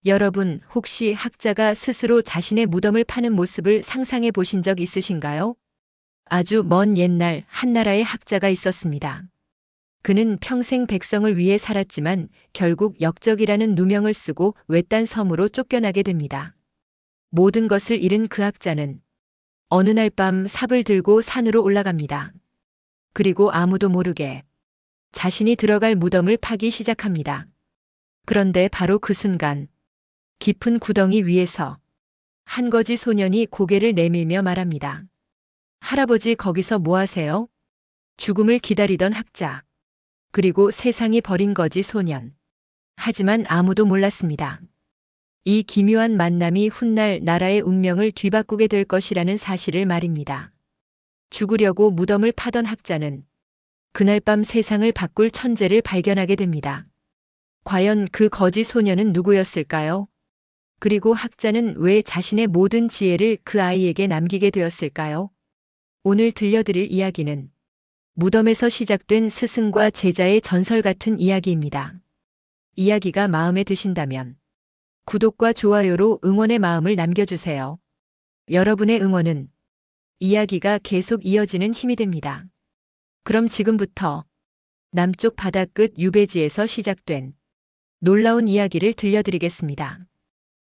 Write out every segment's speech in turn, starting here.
여러분, 혹시 학자가 스스로 자신의 무덤을 파는 모습을 상상해 보신 적 있으신가요? 아주 먼 옛날 한나라의 학자가 있었습니다. 그는 평생 백성을 위해 살았지만 결국 역적이라는 누명을 쓰고 외딴 섬으로 쫓겨나게 됩니다. 모든 것을 잃은 그 학자는 어느 날 밤 삽을 들고 산으로 올라갑니다. 그리고 아무도 모르게 자신이 들어갈 무덤을 파기 시작합니다. 그런데 바로 그 순간 깊은 구덩이 위에서 한 거지 소년이 고개를 내밀며 말합니다. 할아버지, 거기서 뭐 하세요? 죽음을 기다리던 학자, 그리고 세상이 버린 거지 소년. 하지만 아무도 몰랐습니다. 이 기묘한 만남이 훗날 나라의 운명을 뒤바꾸게 될 것이라는 사실을 말입니다. 죽으려고 무덤을 파던 학자는 그날 밤 세상을 바꿀 천재를 발견하게 됩니다. 과연 그 거지 소년은 누구였을까요? 그리고 학자는 왜 자신의 모든 지혜를 그 아이에게 남기게 되었을까요? 오늘 들려드릴 이야기는 무덤에서 시작된 스승과 제자의 전설 같은 이야기입니다. 이야기가 마음에 드신다면 구독과 좋아요로 응원의 마음을 남겨주세요. 여러분의 응원은 이야기가 계속 이어지는 힘이 됩니다. 그럼 지금부터 남쪽 바다 끝 유배지에서 시작된 놀라운 이야기를 들려드리겠습니다.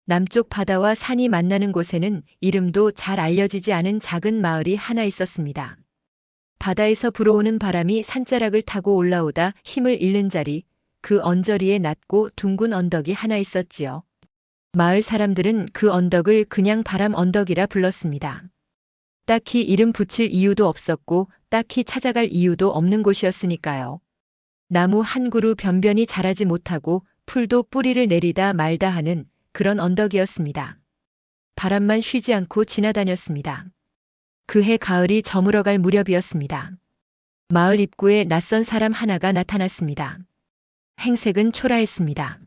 남쪽 바다와 산이 만나는 곳에는 이름도 잘 알려지지 않은 작은 마을이 하나 있었습니다. 바다에서 불어오는 바람이 산자락을 타고 올라오다 힘을 잃는 자리, 그 언저리에 낮고 둥근 언덕이 하나 있었지요. 마을 사람들은 그 언덕을 그냥 바람 언덕이라 불렀습니다. 딱히 이름 붙일 이유도 없었고 딱히 찾아갈 이유도 없는 곳이었으니까요. 나무 한 그루 변변히 자라지 못하고 풀도 뿌리를 내리다 말다 하는 그런 언덕이었습니다. 바람만 쉬지 않고 지나다녔습니다. 그해 가을이 저물어갈 무렵이었습니다. 마을 입구에 낯선 사람 하나가 나타났습니다. 행색은 초라했습니다.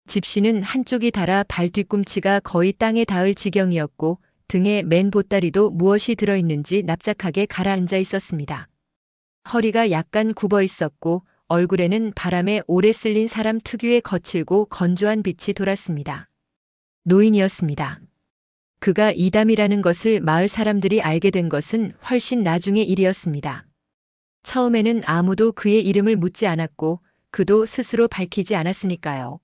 집시는 한쪽이 닳아 발 뒤꿈치가 거의 땅에 닿을 지경이었고 등에 맨 보따리도 무엇이 들어있는지 납작하게 가라앉아 있었습니다. 허리가 약간 굽어 있었고 얼굴에는 바람에 오래 쓸린 사람 특유의 거칠고 건조한 빛이 돌았습니다. 노인이었습니다. 그가 이담이라는 것을 마을 사람들이 알게 된 것은 훨씬 나중의 일이었습니다. 처음에는 아무도 그의 이름을 묻지 않았고 그도 스스로 밝히지 않았으니까요.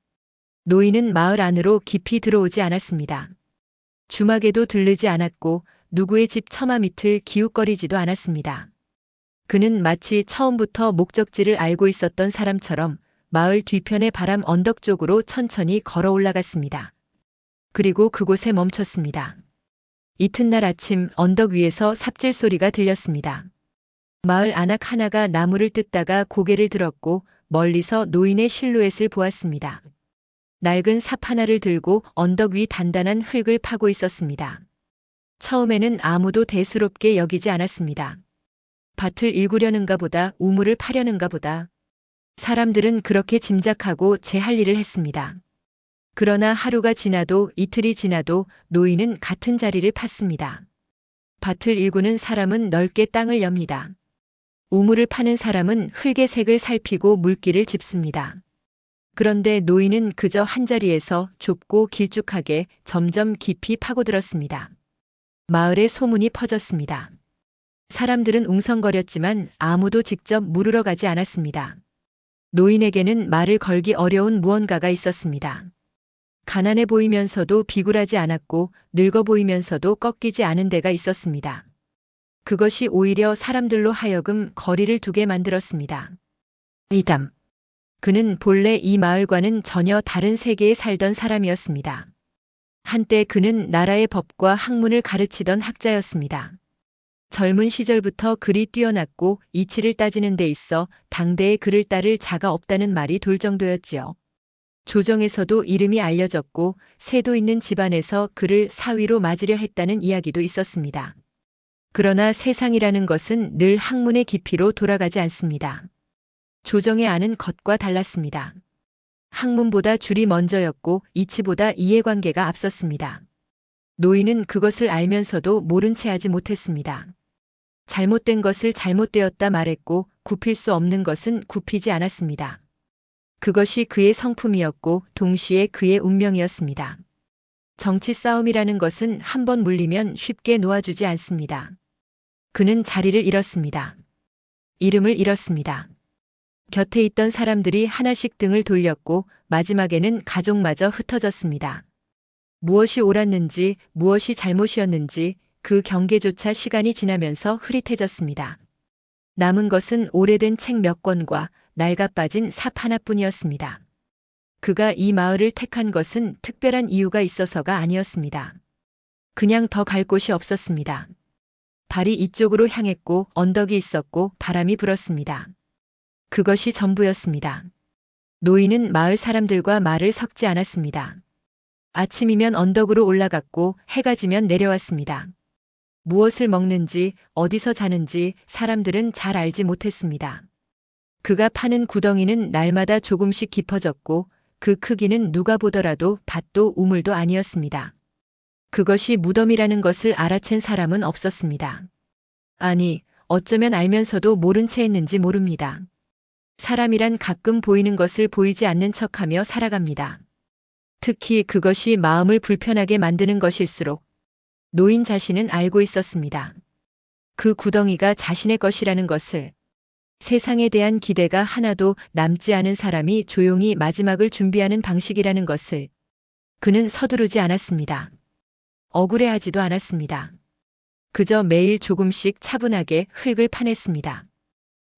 노인은 마을 안으로 깊이 들어오지 않았습니다. 주막에도 들르지 않았고 누구의 집 처마 밑을 기웃거리지도 않았습니다. 그는 마치 처음부터 목적지를 알고 있었던 사람처럼 마을 뒤편의 바람 언덕 쪽으로 천천히 걸어 올라갔습니다. 그리고 그곳에 멈췄습니다. 이튿날 아침 언덕 위에서 삽질 소리가 들렸습니다. 마을 안악 하나가 나무를 뜯다가 고개를 들었고 멀리서 노인의 실루엣을 보았습니다. 낡은 삽 하나를 들고 언덕 위 단단한 흙을 파고 있었습니다. 처음에는 아무도 대수롭게 여기지 않았습니다. 밭을 일구려는가 보다, 우물을 파려는가 보다. 사람들은 그렇게 짐작하고 제 할 일을 했습니다. 그러나 하루가 지나도 이틀이 지나도 노인은 같은 자리를 팠습니다. 밭을 일구는 사람은 넓게 땅을 엽니다. 우물을 파는 사람은 흙의 색을 살피고 물기를 짚습니다. 그런데 노인은 그저 한자리에서 좁고 길쭉하게 점점 깊이 파고들었습니다. 마을에 소문이 퍼졌습니다. 사람들은 웅성거렸지만 아무도 직접 물으러 가지 않았습니다. 노인에게는 말을 걸기 어려운 무언가가 있었습니다. 가난해 보이면서도 비굴하지 않았고 늙어 보이면서도 꺾이지 않은 데가 있었습니다. 그것이 오히려 사람들로 하여금 거리를 두게 만들었습니다. 이담. 그는 본래 이 마을과는 전혀 다른 세계에 살던 사람이었습니다. 한때 그는 나라의 법과 학문을 가르치던 학자였습니다. 젊은 시절부터 글이 뛰어났고 이치를 따지는 데 있어 당대의 그를 따를 자가 없다는 말이 돌 정도였지요. 조정에서도 이름이 알려졌고 세도 있는 집안에서 그를 사위로 맞으려 했다는 이야기도 있었습니다. 그러나 세상이라는 것은 늘 학문의 깊이로 돌아가지 않습니다. 조정의 아는 것과 달랐습니다. 학문보다 줄이 먼저였고 이치보다 이해관계가 앞섰습니다. 노인은 그것을 알면서도 모른 채 하지 못했습니다. 잘못된 것을 잘못되었다 말했고 굽힐 수 없는 것은 굽히지 않았습니다. 그것이 그의 성품이었고 동시에 그의 운명이었습니다. 정치 싸움이라는 것은 한번 물리면 쉽게 놓아주지 않습니다. 그는 자리를 잃었습니다. 이름을 잃었습니다. 곁에 있던 사람들이 하나씩 등을 돌렸고 마지막에는 가족마저 흩어졌습니다. 무엇이 옳았는지 무엇이 잘못이었는지 그 경계조차 시간이 지나면서 흐릿해졌습니다. 남은 것은 오래된 책 몇 권과 낡아빠진 삽 하나뿐이었습니다. 그가 이 마을을 택한 것은 특별한 이유가 있어서가 아니었습니다. 그냥 더 갈 곳이 없었습니다. 발이 이쪽으로 향했고 언덕이 있었고 바람이 불었습니다. 그것이 전부였습니다. 노인은 마을 사람들과 말을 섞지 않았습니다. 아침이면 언덕으로 올라갔고 해가 지면 내려왔습니다. 무엇을 먹는지 어디서 자는지 사람들은 잘 알지 못했습니다. 그가 파는 구덩이는 날마다 조금씩 깊어졌고 그 크기는 누가 보더라도 밭도 우물도 아니었습니다. 그것이 무덤이라는 것을 알아챈 사람은 없었습니다. 아니, 어쩌면 알면서도 모른 채 했는지 모릅니다. 사람이란 가끔 보이는 것을 보이지 않는 척하며 살아갑니다. 특히 그것이 마음을 불편하게 만드는 것일수록 노인 자신은 알고 있었습니다. 그 구덩이가 자신의 것이라는 것을, 세상에 대한 기대가 하나도 남지 않은 사람이 조용히 마지막을 준비하는 방식이라는 것을 그는 서두르지 않았습니다. 억울해하지도 않았습니다. 그저 매일 조금씩 차분하게 흙을 파냈습니다.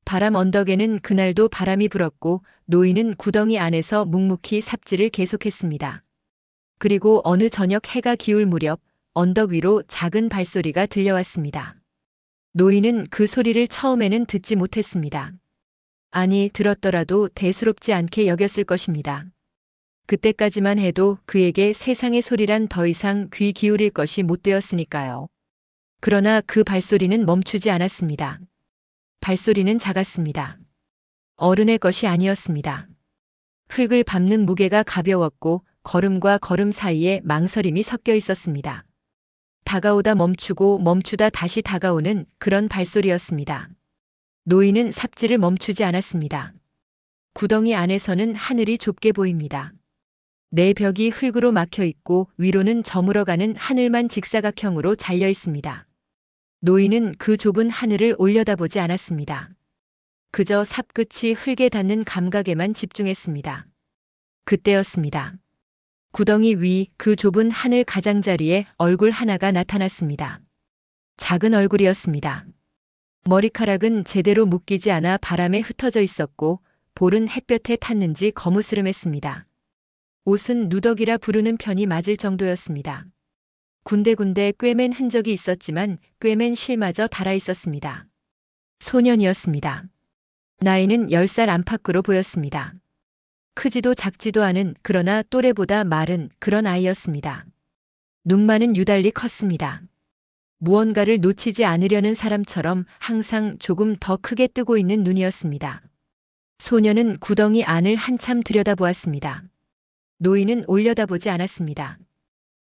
바람 언덕에는 그날도 바람이 불었고 노인은 구덩이 안에서 묵묵히 삽질을 계속했습니다. 그리고 어느 저녁 해가 기울 무렵 언덕 위로 작은 발소리가 들려왔습니다. 노인은 그 소리를 처음에는 듣지 못했습니다. 아니, 들었더라도 대수롭지 않게 여겼을 것입니다. 그때까지만 해도 그에게 세상의 소리란 더 이상 귀 기울일 것이 못 되었으니까요. 그러나 그 발소리는 멈추지 않았습니다. 발소리는 작았습니다. 어른의 것이 아니었습니다. 흙을 밟는 무게가 가벼웠고 걸음과 걸음 사이에 망설임이 섞여 있었습니다. 다가오다 멈추고 멈추다 다시 다가오는 그런 발소리였습니다. 노인은 삽질을 멈추지 않았습니다. 구덩이 안에서는 하늘이 좁게 보입니다. 네 벽이 흙으로 막혀 있고 위로는 저물어가는 하늘만 직사각형으로 잘려 있습니다. 노인은 그 좁은 하늘을 올려다보지 않았습니다. 그저 삽끝이 흙에 닿는 감각에만 집중했습니다. 그때였습니다. 구덩이 위 그 좁은 하늘 가장자리에 얼굴 하나가 나타났습니다. 작은 얼굴이었습니다. 머리카락은 제대로 묶이지 않아 바람에 흩어져 있었고 볼은 햇볕에 탔는지 거무스름했습니다. 옷은 누더기라 부르는 편이 맞을 정도였습니다. 군데군데 꿰맨 흔적이 있었지만 꿰맨 실마저 달아 있었습니다. 소년이었습니다. 나이는 10살 안팎으로 보였습니다. 크지도 작지도 않은 그러나 또래보다 마른 그런 아이였습니다. 눈만은 유달리 컸습니다. 무언가를 놓치지 않으려는 사람처럼 항상 조금 더 크게 뜨고 있는 눈이었습니다. 소년은 구덩이 안을 한참 들여다보았습니다. 노인은 올려다보지 않았습니다.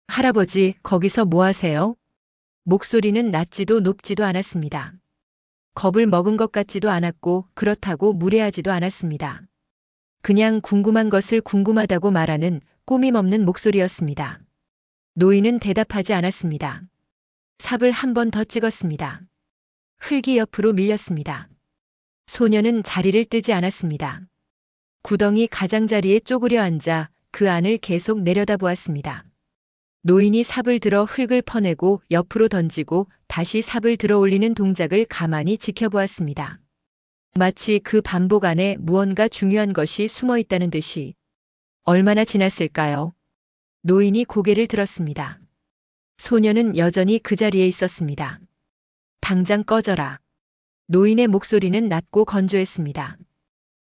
할아버지, 거기서 뭐 하세요? 목소리는 낮지도 높지도 않았습니다. 겁을 먹은 것 같지도 않았고 그렇다고 무례하지도 않았습니다. 그냥 궁금한 것을 궁금하다고 말하는 꾸밈 없는 목소리였습니다. 노인은 대답하지 않았습니다. 삽을 한 번 더 찍었습니다. 흙이 옆으로 밀렸습니다. 소년은 자리를 뜨지 않았습니다. 구덩이 가장자리에 쪼그려 앉아 그 안을 계속 내려다보았습니다. 노인이 삽을 들어 흙을 퍼내고 옆으로 던지고 다시 삽을 들어 올리는 동작을 가만히 지켜보았습니다. 마치 그 반복 안에 무언가 중요한 것이 숨어 있다는 듯이. 얼마나 지났을까요? 노인이 고개를 들었습니다. 소년은 여전히 그 자리에 있었습니다. 당장 꺼져라. 노인의 목소리는 낮고 건조했습니다.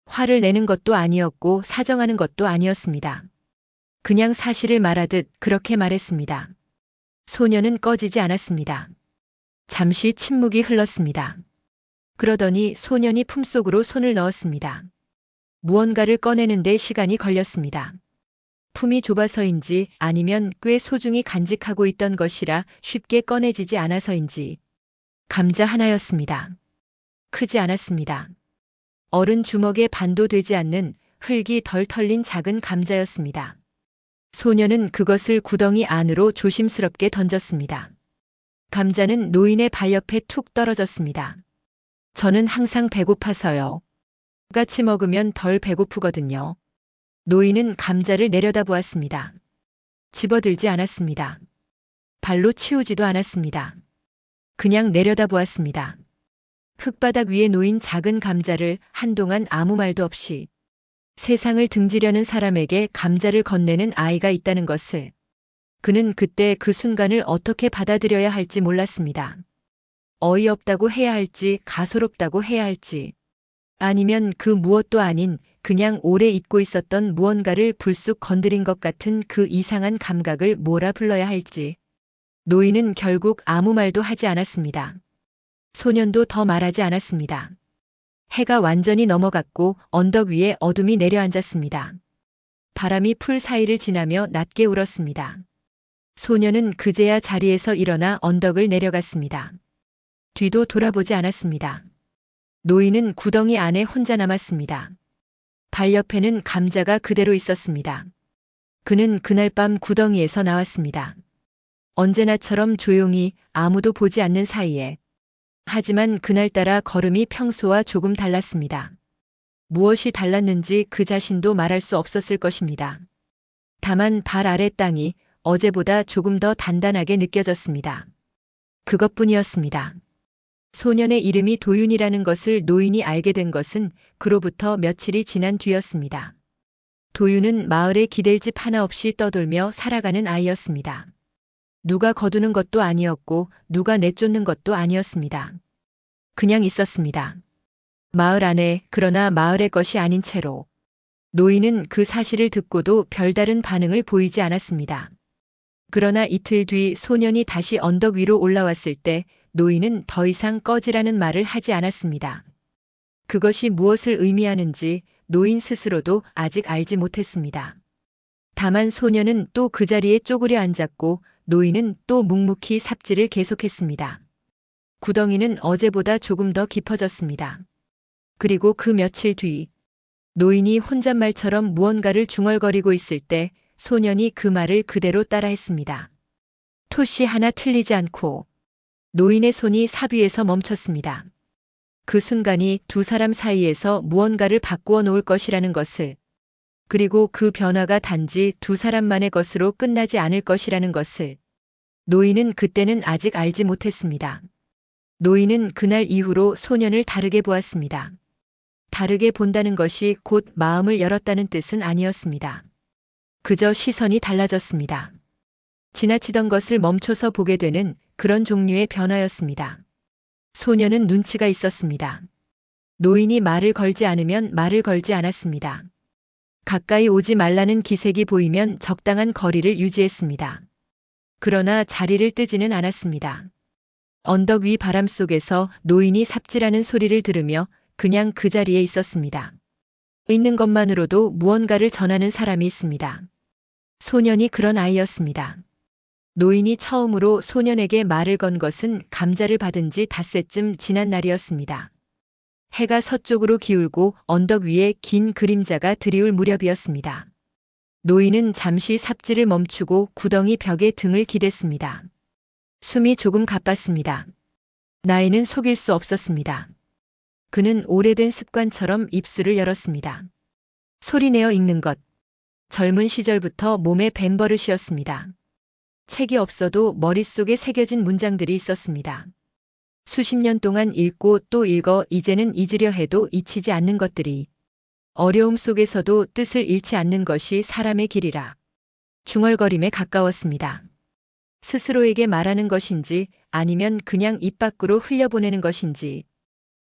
화를 내는 것도 아니었고 사정하는 것도 아니었습니다. 그냥 사실을 말하듯 그렇게 말했습니다. 소년은 꺼지지 않았습니다. 잠시 침묵이 흘렀습니다. 그러더니 소년이 품속으로 손을 넣었습니다. 무언가를 꺼내는데 시간이 걸렸습니다. 품이 좁아서인지 아니면 꽤 소중히 간직하고 있던 것이라 쉽게 꺼내지지 않아서인지 감자 하나였습니다. 크지 않았습니다. 어른 주먹에 반도 되지 않는 흙이 덜 털린 작은 감자였습니다. 소녀는 그것을 구덩이 안으로 조심스럽게 던졌습니다. 감자는 노인의 발 옆에 툭 떨어졌습니다. 저는 항상 배고파서요. 같이 먹으면 덜 배고프거든요. 노인은 감자를 내려다보았습니다. 집어들지 않았습니다. 발로 치우지도 않았습니다. 그냥 내려다보았습니다. 흙바닥 위에 놓인 작은 감자를 한동안 아무 말도 없이 세상을 등지려는 사람에게 감자를 건네는 아이가 있다는 것을 그는 그때 그 순간을 어떻게 받아들여야 할지 몰랐습니다. 어이없다고 해야 할지 가소롭다고 해야 할지 아니면 그 무엇도 아닌 그냥 오래 잊고 있었던 무언가를 불쑥 건드린 것 같은 그 이상한 감각을 뭐라 불러야 할지 노인은 결국 아무 말도 하지 않았습니다. 소년도 더 말하지 않았습니다. 해가 완전히 넘어갔고 언덕 위에 어둠이 내려앉았습니다. 바람이 풀 사이를 지나며 낮게 울었습니다. 소년은 그제야 자리에서 일어나 언덕을 내려갔습니다. 뒤도 돌아보지 않았습니다. 노인은 구덩이 안에 혼자 남았습니다. 발 옆에는 감자가 그대로 있었습니다. 그는 그날 밤 구덩이에서 나왔습니다. 언제나처럼 조용히 아무도 보지 않는 사이에. 하지만 그날따라 걸음이 평소와 조금 달랐습니다. 무엇이 달랐는지 그 자신도 말할 수 없었을 것입니다. 다만 발 아래 땅이 어제보다 조금 더 단단하게 느껴졌습니다. 그것뿐이었습니다. 소년의 이름이 도윤이라는 것을 노인이 알게 된 것은 그로부터 며칠이 지난 뒤였습니다. 도윤은 마을에 기댈 집 하나 없이 떠돌며 살아가는 아이였습니다. 누가 거두는 것도 아니었고 누가 내쫓는 것도 아니었습니다. 그냥 있었습니다. 마을 안에 그러나 마을의 것이 아닌 채로. 노인은 그 사실을 듣고도 별다른 반응을 보이지 않았습니다. 그러나 이틀 뒤 소년이 다시 언덕 위로 올라왔을 때 노인은 더 이상 꺼지라는 말을 하지 않았습니다. 그것이 무엇을 의미하는지 노인 스스로도 아직 알지 못했습니다. 다만 소년은 또 그 자리에 쪼그려 앉았고 노인은 또 묵묵히 삽질을 계속했습니다. 구덩이는 어제보다 조금 더 깊어졌습니다. 그리고 그 며칠 뒤 노인이 혼잣말처럼 무언가를 중얼거리고 있을 때 소년이 그 말을 그대로 따라했습니다. 토시 하나 틀리지 않고 노인의 손이 삽 위에서 멈췄습니다. 그 순간이 두 사람 사이에서 무언가를 바꾸어 놓을 것이라는 것을 그리고 그 변화가 단지 두 사람만의 것으로 끝나지 않을 것이라는 것을 노인은 그때는 아직 알지 못했습니다. 노인은 그날 이후로 소년을 다르게 보았습니다. 다르게 본다는 것이 곧 마음을 열었다는 뜻은 아니었습니다. 그저 시선이 달라졌습니다. 지나치던 것을 멈춰서 보게 되는 그런 종류의 변화였습니다. 소년은 눈치가 있었습니다. 노인이 말을 걸지 않으면 말을 걸지 않았습니다. 가까이 오지 말라는 기색이 보이면 적당한 거리를 유지했습니다. 그러나 자리를 뜨지는 않았습니다. 언덕 위 바람 속에서 노인이 삽질하는 소리를 들으며 그냥 그 자리에 있었습니다. 있는 것만으로도 무언가를 전하는 사람이 있습니다. 소년이 그런 아이였습니다. 노인이 처음으로 소년에게 말을 건 것은 감자를 받은 지 닷새쯤 지난 날이었습니다. 해가 서쪽으로 기울고 언덕 위에 긴 그림자가 드리울 무렵이었습니다. 노인은 잠시 삽질을 멈추고 구덩이 벽에 등을 기댔습니다. 숨이 조금 가빴습니다. 나이는 속일 수 없었습니다. 그는 오래된 습관처럼 입술을 열었습니다. 소리내어 읽는 것. 젊은 시절부터 몸에 밴 버릇이었습니다. 책이 없어도 머릿속에 새겨진 문장들이 있었습니다. 수십 년 동안 읽고 또 읽어 이제는 잊으려 해도 잊히지 않는 것들이 어려움 속에서도 뜻을 잃지 않는 것이 사람의 길이라. 중얼거림에 가까웠습니다. 스스로에게 말하는 것인지 아니면 그냥 입 밖으로 흘려보내는 것인지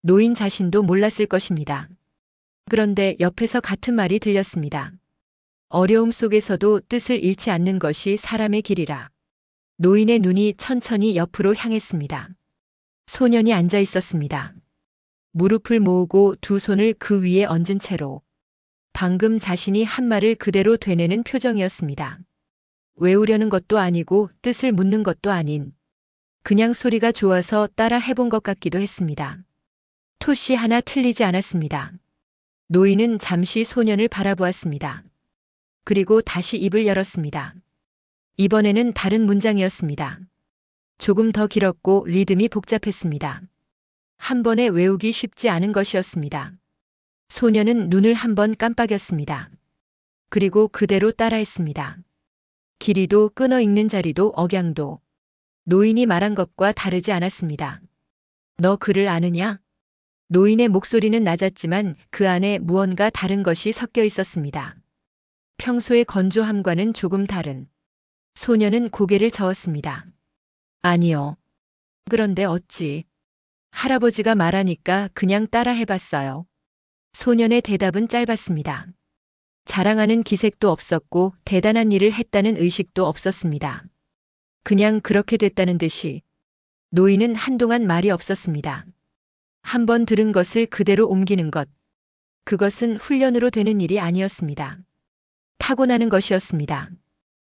노인 자신도 몰랐을 것입니다. 그런데 옆에서 같은 말이 들렸습니다. 어려움 속에서도 뜻을 잃지 않는 것이 사람의 길이라. 노인의 눈이 천천히 옆으로 향했습니다. 소년이 앉아 있었습니다. 무릎을 모으고 두 손을 그 위에 얹은 채로 방금 자신이 한 말을 그대로 되뇌는 표정이었습니다. 외우려는 것도 아니고 뜻을 묻는 것도 아닌 그냥 소리가 좋아서 따라 해본 것 같기도 했습니다. 토시 하나 틀리지 않았습니다. 노인은 잠시 소년을 바라보았습니다. 그리고 다시 입을 열었습니다. 이번에는 다른 문장이었습니다. 조금 더 길었고 리듬이 복잡했습니다. 한 번에 외우기 쉽지 않은 것이었습니다. 소년은 눈을 한 번 깜빡였습니다. 그리고 그대로 따라했습니다. 길이도 끊어 읽는 자리도 억양도 노인이 말한 것과 다르지 않았습니다. 너 글을 아느냐? 노인의 목소리는 낮았지만 그 안에 무언가 다른 것이 섞여 있었습니다. 평소의 건조함과는 조금 다른. 소년은 고개를 저었습니다. 아니요. 그런데 어찌? 할아버지가 말하니까 그냥 따라 해봤어요. 소년의 대답은 짧았습니다. 자랑하는 기색도 없었고 대단한 일을 했다는 의식도 없었습니다. 그냥 그렇게 됐다는 듯이. 노인은 한동안 말이 없었습니다. 한 번 들은 것을 그대로 옮기는 것. 그것은 훈련으로 되는 일이 아니었습니다. 타고나는 것이었습니다.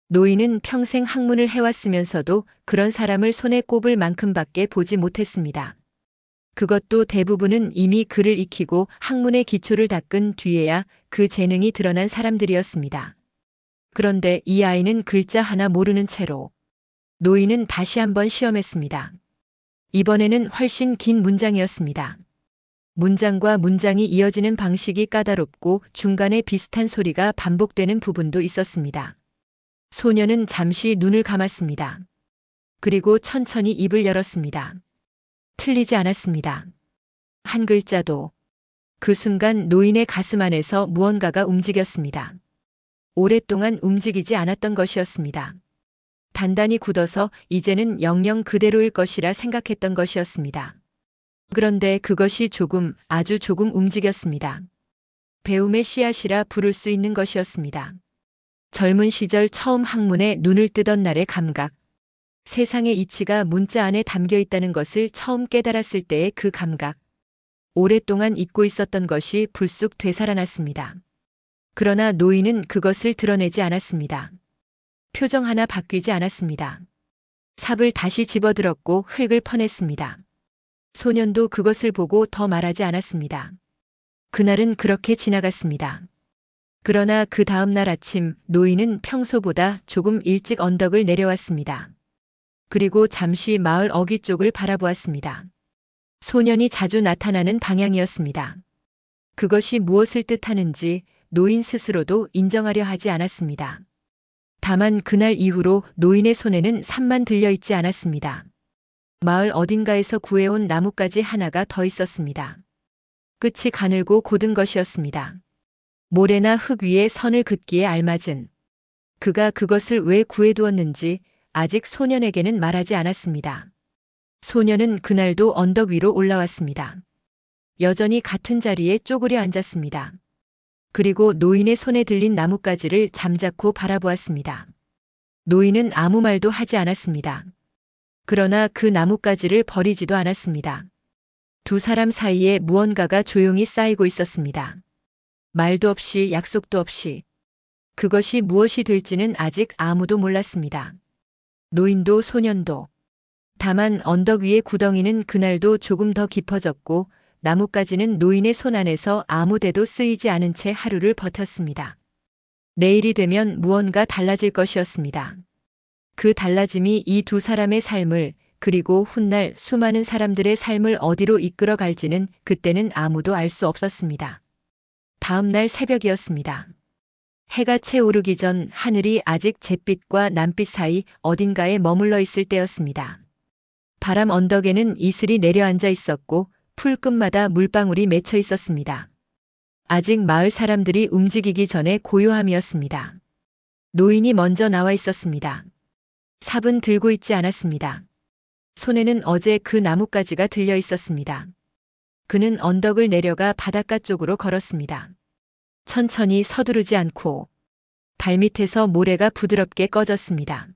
노인은 평생 학문을 해왔으면서도 그런 사람을 손에 꼽을 만큼밖에 보지 못했습니다. 그것도 대부분은 이미 글을 익히고 학문의 기초를 닦은 뒤에야 그 재능이 드러난 사람들이었습니다. 그런데 이 아이는 글자 하나 모르는 채로. 노인은 다시 한번 시험했습니다. 이번에는 훨씬 긴 문장이었습니다. 문장과 문장이 이어지는 방식이 까다롭고 중간에 비슷한 소리가 반복되는 부분도 있었습니다. 소년은 잠시 눈을 감았습니다. 그리고 천천히 입을 열었습니다. 틀리지 않았습니다. 한 글자도. 그 순간 노인의 가슴 안에서 무언가가 움직였습니다. 오랫동안 움직이지 않았던 것이었습니다. 단단히 굳어서 이제는 영영 그대로일 것이라 생각했던 것이었습니다. 그런데 그것이 조금, 아주 조금 움직였습니다. 배움의 씨앗이라 부를 수 있는 것이었습니다. 젊은 시절 처음 학문에 눈을 뜨던 날의 감각. 세상의 이치가 문자 안에 담겨 있다는 것을 처음 깨달았을 때의 그 감각. 오랫동안 잊고 있었던 것이 불쑥 되살아났습니다. 그러나 노인은 그것을 드러내지 않았습니다. 표정 하나 바뀌지 않았습니다. 삽을 다시 집어들었고 흙을 퍼냈습니다. 소년도 그것을 보고 더 말하지 않았습니다. 그날은 그렇게 지나갔습니다. 그러나 그 다음 날 아침 노인은 평소보다 조금 일찍 언덕을 내려왔습니다. 그리고 잠시 마을 어귀 쪽을 바라보았습니다. 소년이 자주 나타나는 방향이었습니다. 그것이 무엇을 뜻하는지 노인 스스로도 인정하려 하지 않았습니다. 다만 그날 이후로 노인의 손에는 삽만 들려 있지 않았습니다. 마을 어딘가에서 구해온 나뭇가지 하나가 더 있었습니다. 끝이 가늘고 곧은 것이었습니다. 모래나 흙 위에 선을 긋기에 알맞은. 그가 그것을 왜 구해두었는지 아직 소년에게는 말하지 않았습니다. 소년은 그날도 언덕 위로 올라왔습니다. 여전히 같은 자리에 쪼그려 앉았습니다. 그리고 노인의 손에 들린 나뭇가지를 잠자코 바라보았습니다. 노인은 아무 말도 하지 않았습니다. 그러나 그 나뭇가지를 버리지도 않았습니다. 두 사람 사이에 무언가가 조용히 쌓이고 있었습니다. 말도 없이 약속도 없이. 그것이 무엇이 될지는 아직 아무도 몰랐습니다. 노인도 소년도. 다만 언덕 위의 구덩이는 그날도 조금 더 깊어졌고 나뭇가지는 노인의 손 안에서 아무데도 쓰이지 않은 채 하루를 버텼습니다. 내일이 되면 무언가 달라질 것이었습니다. 그 달라짐이 이 두 사람의 삶을 그리고 훗날 수많은 사람들의 삶을 어디로 이끌어 갈지는 그때는 아무도 알 수 없었습니다. 다음 날 새벽이었습니다. 해가 채 오르기 전 하늘이 아직 잿빛과 남빛 사이 어딘가에 머물러 있을 때였습니다. 바람 언덕에는 이슬이 내려앉아 있었고 풀끝마다 물방울이 맺혀 있었습니다. 아직 마을 사람들이 움직이기 전에 고요함이었습니다. 노인이 먼저 나와 있었습니다. 삽은 들고 있지 않았습니다. 손에는 어제 그 나뭇가지가 들려 있었습니다. 그는 언덕을 내려가 바닷가 쪽으로 걸었습니다. 천천히 서두르지 않고 발밑에서 모래가 부드럽게 꺼졌습니다.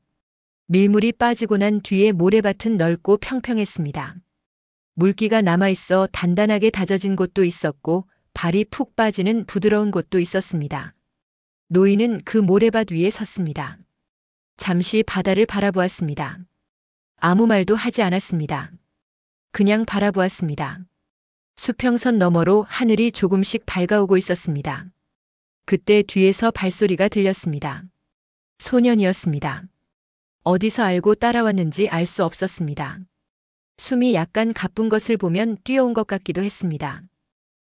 밀물이 빠지고 난 뒤에 모래밭은 넓고 평평했습니다. 물기가 남아있어 단단하게 다져진 곳도 있었고 발이 푹 빠지는 부드러운 곳도 있었습니다. 노인은 그 모래밭 위에 섰습니다. 잠시 바다를 바라보았습니다. 아무 말도 하지 않았습니다. 그냥 바라보았습니다. 수평선 너머로 하늘이 조금씩 밝아오고 있었습니다. 그때 뒤에서 발소리가 들렸습니다. 소년이었습니다. 어디서 알고 따라왔는지 알 수 없었습니다. 숨이 약간 가쁜 것을 보면 뛰어온 것 같기도 했습니다.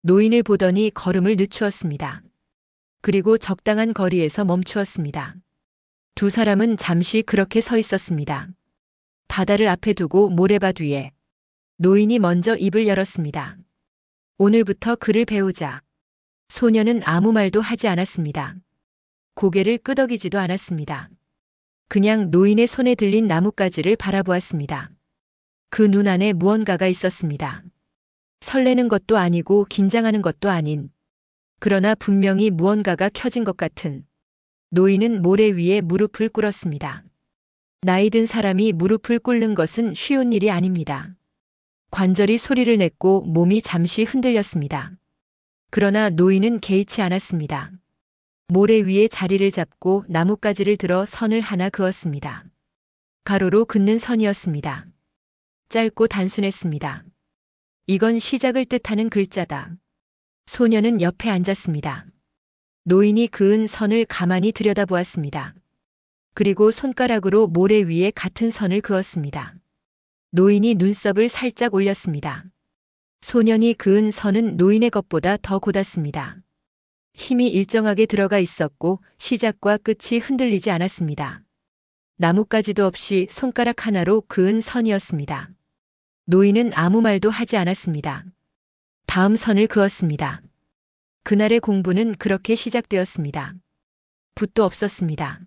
노인을 보더니 걸음을 늦추었습니다. 그리고 적당한 거리에서 멈추었습니다. 두 사람은 잠시 그렇게 서 있었습니다. 바다를 앞에 두고 모래밭 위에 노인이 먼저 입을 열었습니다. 오늘부터 글을 배우자. 소녀는 아무 말도 하지 않았습니다. 고개를 끄덕이지도 않았습니다. 그냥 노인의 손에 들린 나뭇가지를 바라보았습니다. 그 눈 안에 무언가가 있었습니다. 설레는 것도 아니고 긴장하는 것도 아닌, 그러나 분명히 무언가가 켜진 것 같은. 노인은 모래 위에 무릎을 꿇었습니다. 나이 든 사람이 무릎을 꿇는 것은 쉬운 일이 아닙니다. 관절이 소리를 냈고 몸이 잠시 흔들렸습니다. 그러나 노인은 개의치 않았습니다. 모래 위에 자리를 잡고 나뭇가지를 들어 선을 하나 그었습니다. 가로로 긋는 선이었습니다. 짧고 단순했습니다. 이건 시작을 뜻하는 글자다. 소녀는 옆에 앉았습니다. 노인이 그은 선을 가만히 들여다보았습니다. 그리고 손가락으로 모래 위에 같은 선을 그었습니다. 노인이 눈썹을 살짝 올렸습니다. 소년이 그은 선은 노인의 것보다 더 곧았습니다. 힘이 일정하게 들어가 있었고 시작과 끝이 흔들리지 않았습니다. 나뭇가지도 없이 손가락 하나로 그은 선이었습니다. 노인은 아무 말도 하지 않았습니다. 다음 선을 그었습니다. 그날의 공부는 그렇게 시작되었습니다. 붓도 없었습니다.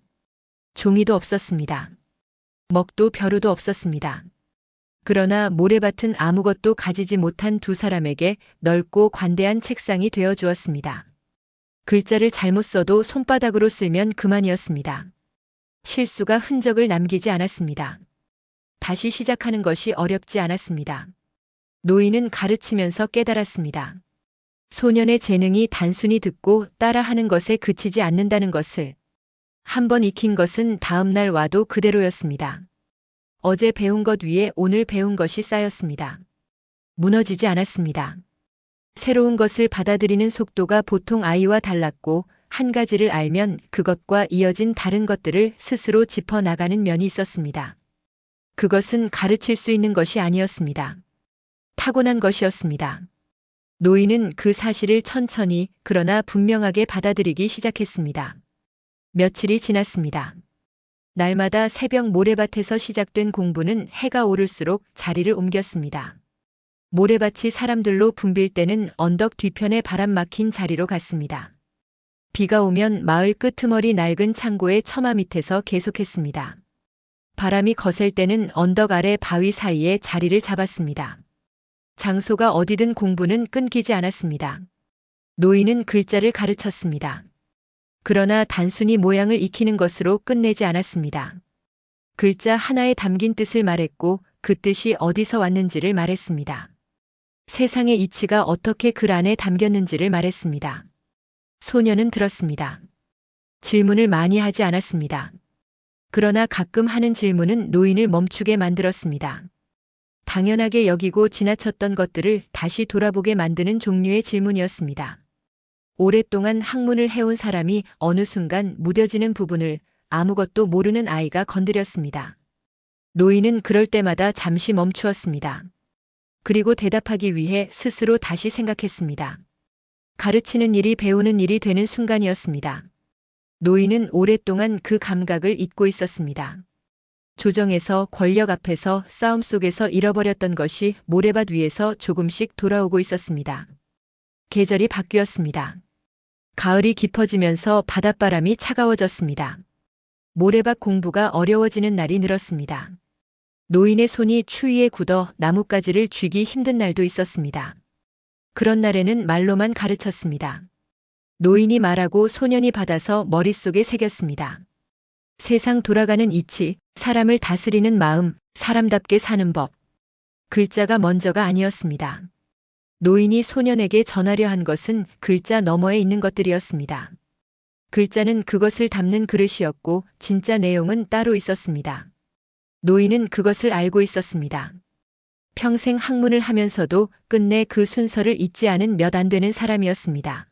종이도 없었습니다. 먹도 벼루도 없었습니다. 그러나 모래밭은 아무것도 가지지 못한 두 사람에게 넓고 관대한 책상이 되어 주었습니다. 글자를 잘못 써도 손바닥으로 쓸면 그만이었습니다. 실수가 흔적을 남기지 않았습니다. 다시 시작하는 것이 어렵지 않았습니다. 노인은 가르치면서 깨달았습니다. 소년의 재능이 단순히 듣고 따라하는 것에 그치지 않는다는 것을. 한번 익힌 것은 다음 날 와도 그대로였습니다. 어제 배운 것 위에 오늘 배운 것이 쌓였습니다. 무너지지 않았습니다. 새로운 것을 받아들이는 속도가 보통 아이와 달랐고 한 가지를 알면 그것과 이어진 다른 것들을 스스로 짚어나가는 면이 있었습니다. 그것은 가르칠 수 있는 것이 아니었습니다. 타고난 것이었습니다. 노인은 그 사실을 천천히 그러나 분명하게 받아들이기 시작했습니다. 며칠이 지났습니다. 날마다 새벽 모래밭에서 시작된 공부는 해가 오를수록 자리를 옮겼습니다. 모래밭이 사람들로 붐빌 때는 언덕 뒤편에 바람 막힌 자리로 갔습니다. 비가 오면 마을 끄트머리 낡은 창고의 처마 밑에서 계속했습니다. 바람이 거셀 때는 언덕 아래 바위 사이에 자리를 잡았습니다. 장소가 어디든 공부는 끊기지 않았습니다. 노인은 글자를 가르쳤습니다. 그러나 단순히 모양을 익히는 것으로 끝내지 않았습니다. 글자 하나에 담긴 뜻을 말했고 그 뜻이 어디서 왔는지를 말했습니다. 세상의 이치가 어떻게 글 안에 담겼는지를 말했습니다. 소녀는 들었습니다. 질문을 많이 하지 않았습니다. 그러나 가끔 하는 질문은 노인을 멈추게 만들었습니다. 당연하게 여기고 지나쳤던 것들을 다시 돌아보게 만드는 종류의 질문이었습니다. 오랫동안 학문을 해온 사람이 어느 순간 무뎌지는 부분을 아무것도 모르는 아이가 건드렸습니다. 노인은 그럴 때마다 잠시 멈추었습니다. 그리고 대답하기 위해 스스로 다시 생각했습니다. 가르치는 일이 배우는 일이 되는 순간이었습니다. 노인은 오랫동안 그 감각을 잊고 있었습니다. 조정에서 권력 앞에서 싸움 속에서 잃어버렸던 것이 모래밭 위에서 조금씩 돌아오고 있었습니다. 계절이 바뀌었습니다. 가을이 깊어지면서 바닷바람이 차가워졌습니다. 모래밭 공부가 어려워지는 날이 늘었습니다. 노인의 손이 추위에 굳어 나뭇가지를 쥐기 힘든 날도 있었습니다. 그런 날에는 말로만 가르쳤습니다. 노인이 말하고 소년이 받아서 머릿속에 새겼습니다. 세상 돌아가는 이치, 사람을 다스리는 마음, 사람답게 사는 법. 글자가 먼저가 아니었습니다. 노인이 소년에게 전하려 한 것은 글자 너머에 있는 것들이었습니다. 글자는 그것을 담는 그릇이었고 진짜 내용은 따로 있었습니다. 노인은 그것을 알고 있었습니다. 평생 학문을 하면서도 끝내 그 순서를 잊지 않은 몇 안 되는 사람이었습니다.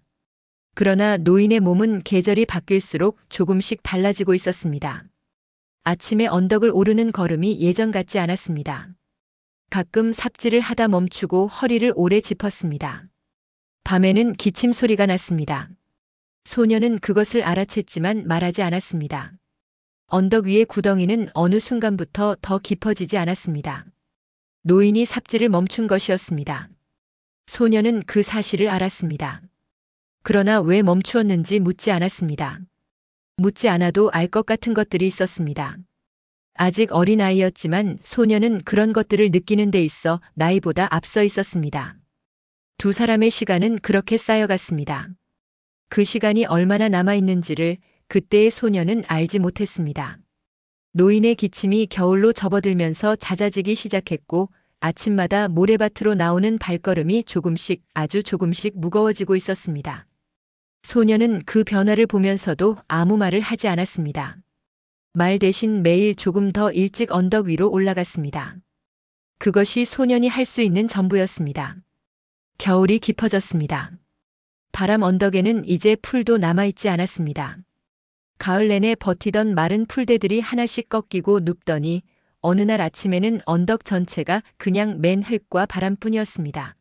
그러나 노인의 몸은 계절이 바뀔수록 조금씩 달라지고 있었습니다. 아침에 언덕을 오르는 걸음이 예전 같지 않았습니다. 가끔 삽질을 하다 멈추고 허리를 오래 짚었습니다. 밤에는 기침 소리가 났습니다. 소녀는 그것을 알아챘지만 말하지 않았습니다. 언덕 위의 구덩이는 어느 순간부터 더 깊어지지 않았습니다. 노인이 삽질을 멈춘 것이었습니다. 소녀는 그 사실을 알았습니다. 그러나 왜 멈추었는지 묻지 않았습니다. 묻지 않아도 알 것 같은 것들이 있었습니다. 아직 어린아이였지만 소녀는 그런 것들을 느끼는 데 있어 나이보다 앞서 있었습니다. 두 사람의 시간은 그렇게 쌓여갔습니다. 그 시간이 얼마나 남아있는지를 그때의 소녀는 알지 못했습니다. 노인의 기침이 겨울로 접어들면서 잦아지기 시작했고 아침마다 모래밭으로 나오는 발걸음이 조금씩 아주 조금씩 무거워지고 있었습니다. 소녀는 그 변화를 보면서도 아무 말을 하지 않았습니다. 말 대신 매일 조금 더 일찍 언덕 위로 올라갔습니다. 그것이 소년이 할 수 있는 전부였습니다. 겨울이 깊어졌습니다. 바람 언덕에는 이제 풀도 남아있지 않았습니다. 가을 내내 버티던 마른 풀대들이 하나씩 꺾이고 눕더니 어느 날 아침에는 언덕 전체가 그냥 맨 흙과 바람뿐이었습니다.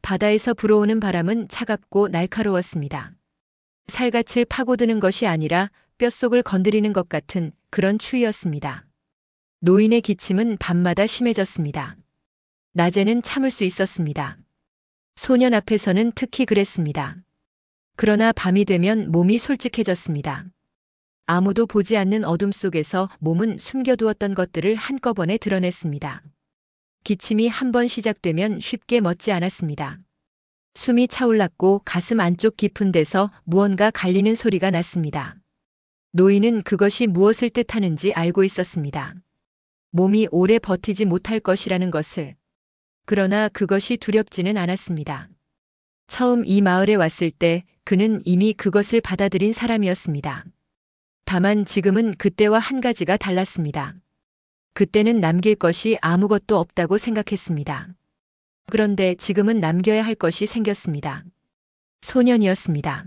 바다에서 불어오는 바람은 차갑고 날카로웠습니다. 살갗을 파고드는 것이 아니라 뼛속을 건드리는 것 같은 그런 추위였습니다. 노인의 기침은 밤마다 심해졌습니다. 낮에는 참을 수 있었습니다. 소년 앞에서는 특히 그랬습니다. 그러나 밤이 되면 몸이 솔직해졌습니다. 아무도 보지 않는 어둠 속에서 몸은 숨겨두었던 것들을 한꺼번에 드러냈습니다. 기침이 한 번 시작되면 쉽게 멎지 않았습니다. 숨이 차올랐고 가슴 안쪽 깊은 데서 무언가 갈리는 소리가 났습니다. 노인은 그것이 무엇을 뜻하는지 알고 있었습니다. 몸이 오래 버티지 못할 것이라는 것을. 그러나 그것이 두렵지는 않았습니다. 처음 이 마을에 왔을 때 그는 이미 그것을 받아들인 사람이었습니다. 다만 지금은 그때와 한 가지가 달랐습니다. 그때는 남길 것이 아무것도 없다고 생각했습니다. 그런데 지금은 남겨야 할 것이 생겼습니다. 소년이었습니다.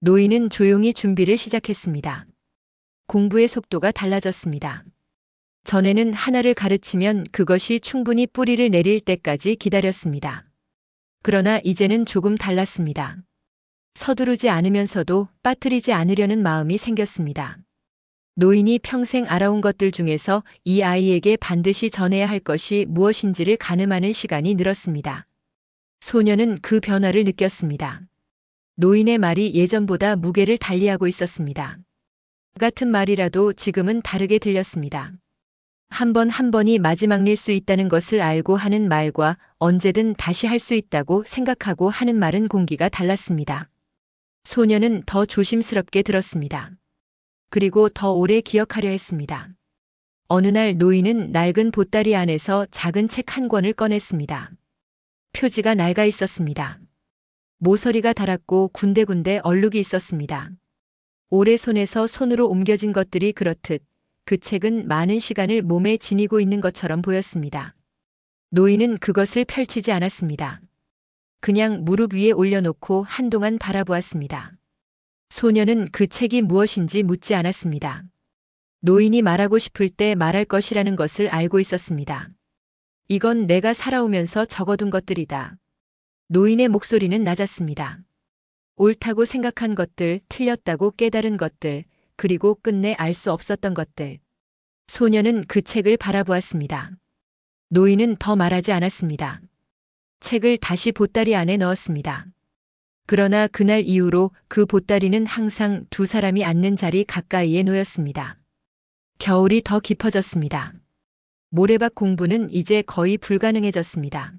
노인은 조용히 준비를 시작했습니다. 공부의 속도가 달라졌습니다. 전에는 하나를 가르치면 그것이 충분히 뿌리를 내릴 때까지 기다렸습니다. 그러나 이제는 조금 달랐습니다. 서두르지 않으면서도 빠뜨리지 않으려는 마음이 생겼습니다. 노인이 평생 알아온 것들 중에서 이 아이에게 반드시 전해야 할 것이 무엇인지를 가늠하는 시간이 늘었습니다. 소녀는 그 변화를 느꼈습니다. 노인의 말이 예전보다 무게를 달리하고 있었습니다. 같은 말이라도 지금은 다르게 들렸습니다. 한 번 한 번이 마지막일 수 있다는 것을 알고 하는 말과 언제든 다시 할 수 있다고 생각하고 하는 말은 공기가 달랐습니다. 소녀는 더 조심스럽게 들었습니다. 그리고 더 오래 기억하려 했습니다. 어느 날 노인은 낡은 보따리 안에서 작은 책 한 권을 꺼냈습니다. 표지가 낡아 있었습니다. 모서리가 닳았고 군데군데 얼룩이 있었습니다. 오래 손에서 손으로 옮겨진 것들이 그렇듯 그 책은 많은 시간을 몸에 지니고 있는 것처럼 보였습니다. 노인은 그것을 펼치지 않았습니다. 그냥 무릎 위에 올려놓고 한동안 바라보았습니다. 소녀는 그 책이 무엇인지 묻지 않았습니다. 노인이 말하고 싶을 때 말할 것이라는 것을 알고 있었습니다. 이건 내가 살아오면서 적어둔 것들이다. 노인의 목소리는 낮았습니다. 옳다고 생각한 것들, 틀렸다고 깨달은 것들, 그리고 끝내 알 수 없었던 것들. 소녀는 그 책을 바라보았습니다. 노인은 더 말하지 않았습니다. 책을 다시 보따리 안에 넣었습니다. 그러나 그날 이후로 그 보따리는 항상 두 사람이 앉는 자리 가까이에 놓였습니다. 겨울이 더 깊어졌습니다. 모래밭 공부는 이제 거의 불가능해졌습니다.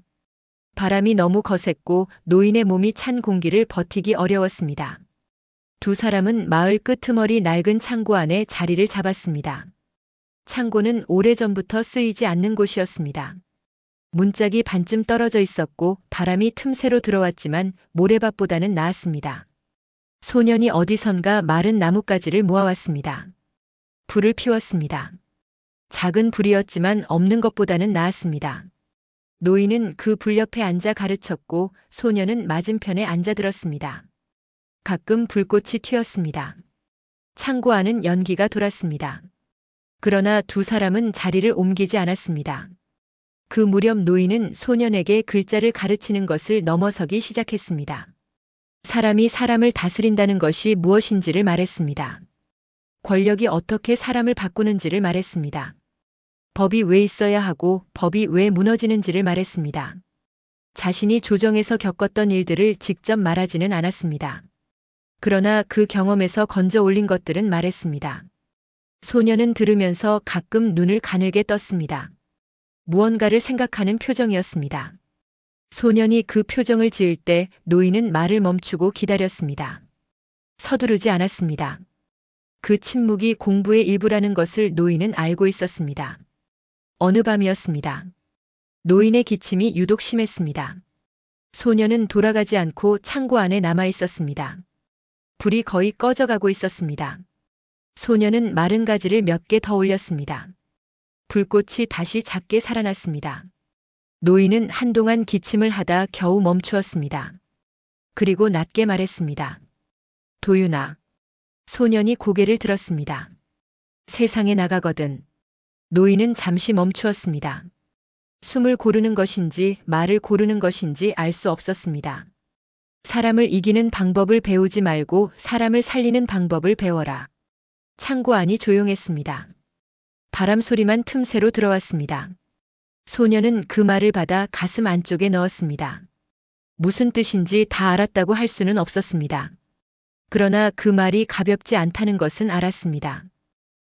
바람이 너무 거셌고 노인의 몸이 찬 공기를 버티기 어려웠습니다. 두 사람은 마을 끄트머리 낡은 창고 안에 자리를 잡았습니다. 창고는 오래전부터 쓰이지 않는 곳이었습니다. 문짝이 반쯤 떨어져 있었고 바람이 틈새로 들어왔지만 모래밭보다는 나았습니다. 소년이 어디선가 마른 나뭇가지를 모아왔습니다. 불을 피웠습니다. 작은 불이었지만 없는 것보다는 나았습니다. 노인은 그 불 옆에 앉아 가르쳤고 소녀는 맞은편에 앉아들었습니다. 가끔 불꽃이 튀었습니다. 창고 안은 연기가 돌았습니다. 그러나 두 사람은 자리를 옮기지 않았습니다. 그 무렵 노인은 소년에게 글자를 가르치는 것을 넘어서기 시작했습니다. 사람이 사람을 다스린다는 것이 무엇인지를 말했습니다. 권력이 어떻게 사람을 바꾸는지를 말했습니다. 법이 왜 있어야 하고 법이 왜 무너지는지를 말했습니다. 자신이 조정에서 겪었던 일들을 직접 말하지는 않았습니다. 그러나 그 경험에서 건져 올린 것들은 말했습니다. 소녀는 들으면서 가끔 눈을 가늘게 떴습니다. 무언가를 생각하는 표정이었습니다. 소년이 그 표정을 지을 때 노인은 말을 멈추고 기다렸습니다. 서두르지 않았습니다. 그 침묵이 공부의 일부라는 것을 노인은 알고 있었습니다. 어느 밤이었습니다. 노인의 기침이 유독 심했습니다. 소년은 돌아가지 않고 창고 안에 남아 있었습니다. 불이 거의 꺼져가고 있었습니다. 소년은 마른 가지를 몇 개 더 올렸습니다. 불꽃이 다시 작게 살아났습니다. 노인은 한동안 기침을 하다 겨우 멈추었습니다. 그리고 낮게 말했습니다. 도윤아. 소년이 고개를 들었습니다. 세상에 나가거든. 노인은 잠시 멈추었습니다. 숨을 고르는 것인지 말을 고르는 것인지 알 수 없었습니다. 사람을 이기는 방법을 배우지 말고 사람을 살리는 방법을 배워라. 창고 안이 조용했습니다. 바람 소리만 틈새로 들어왔습니다. 소녀는 그 말을 받아 가슴 안쪽에 넣었습니다. 무슨 뜻인지 다 알았다고 할 수는 없었습니다. 그러나 그 말이 가볍지 않다는 것은 알았습니다.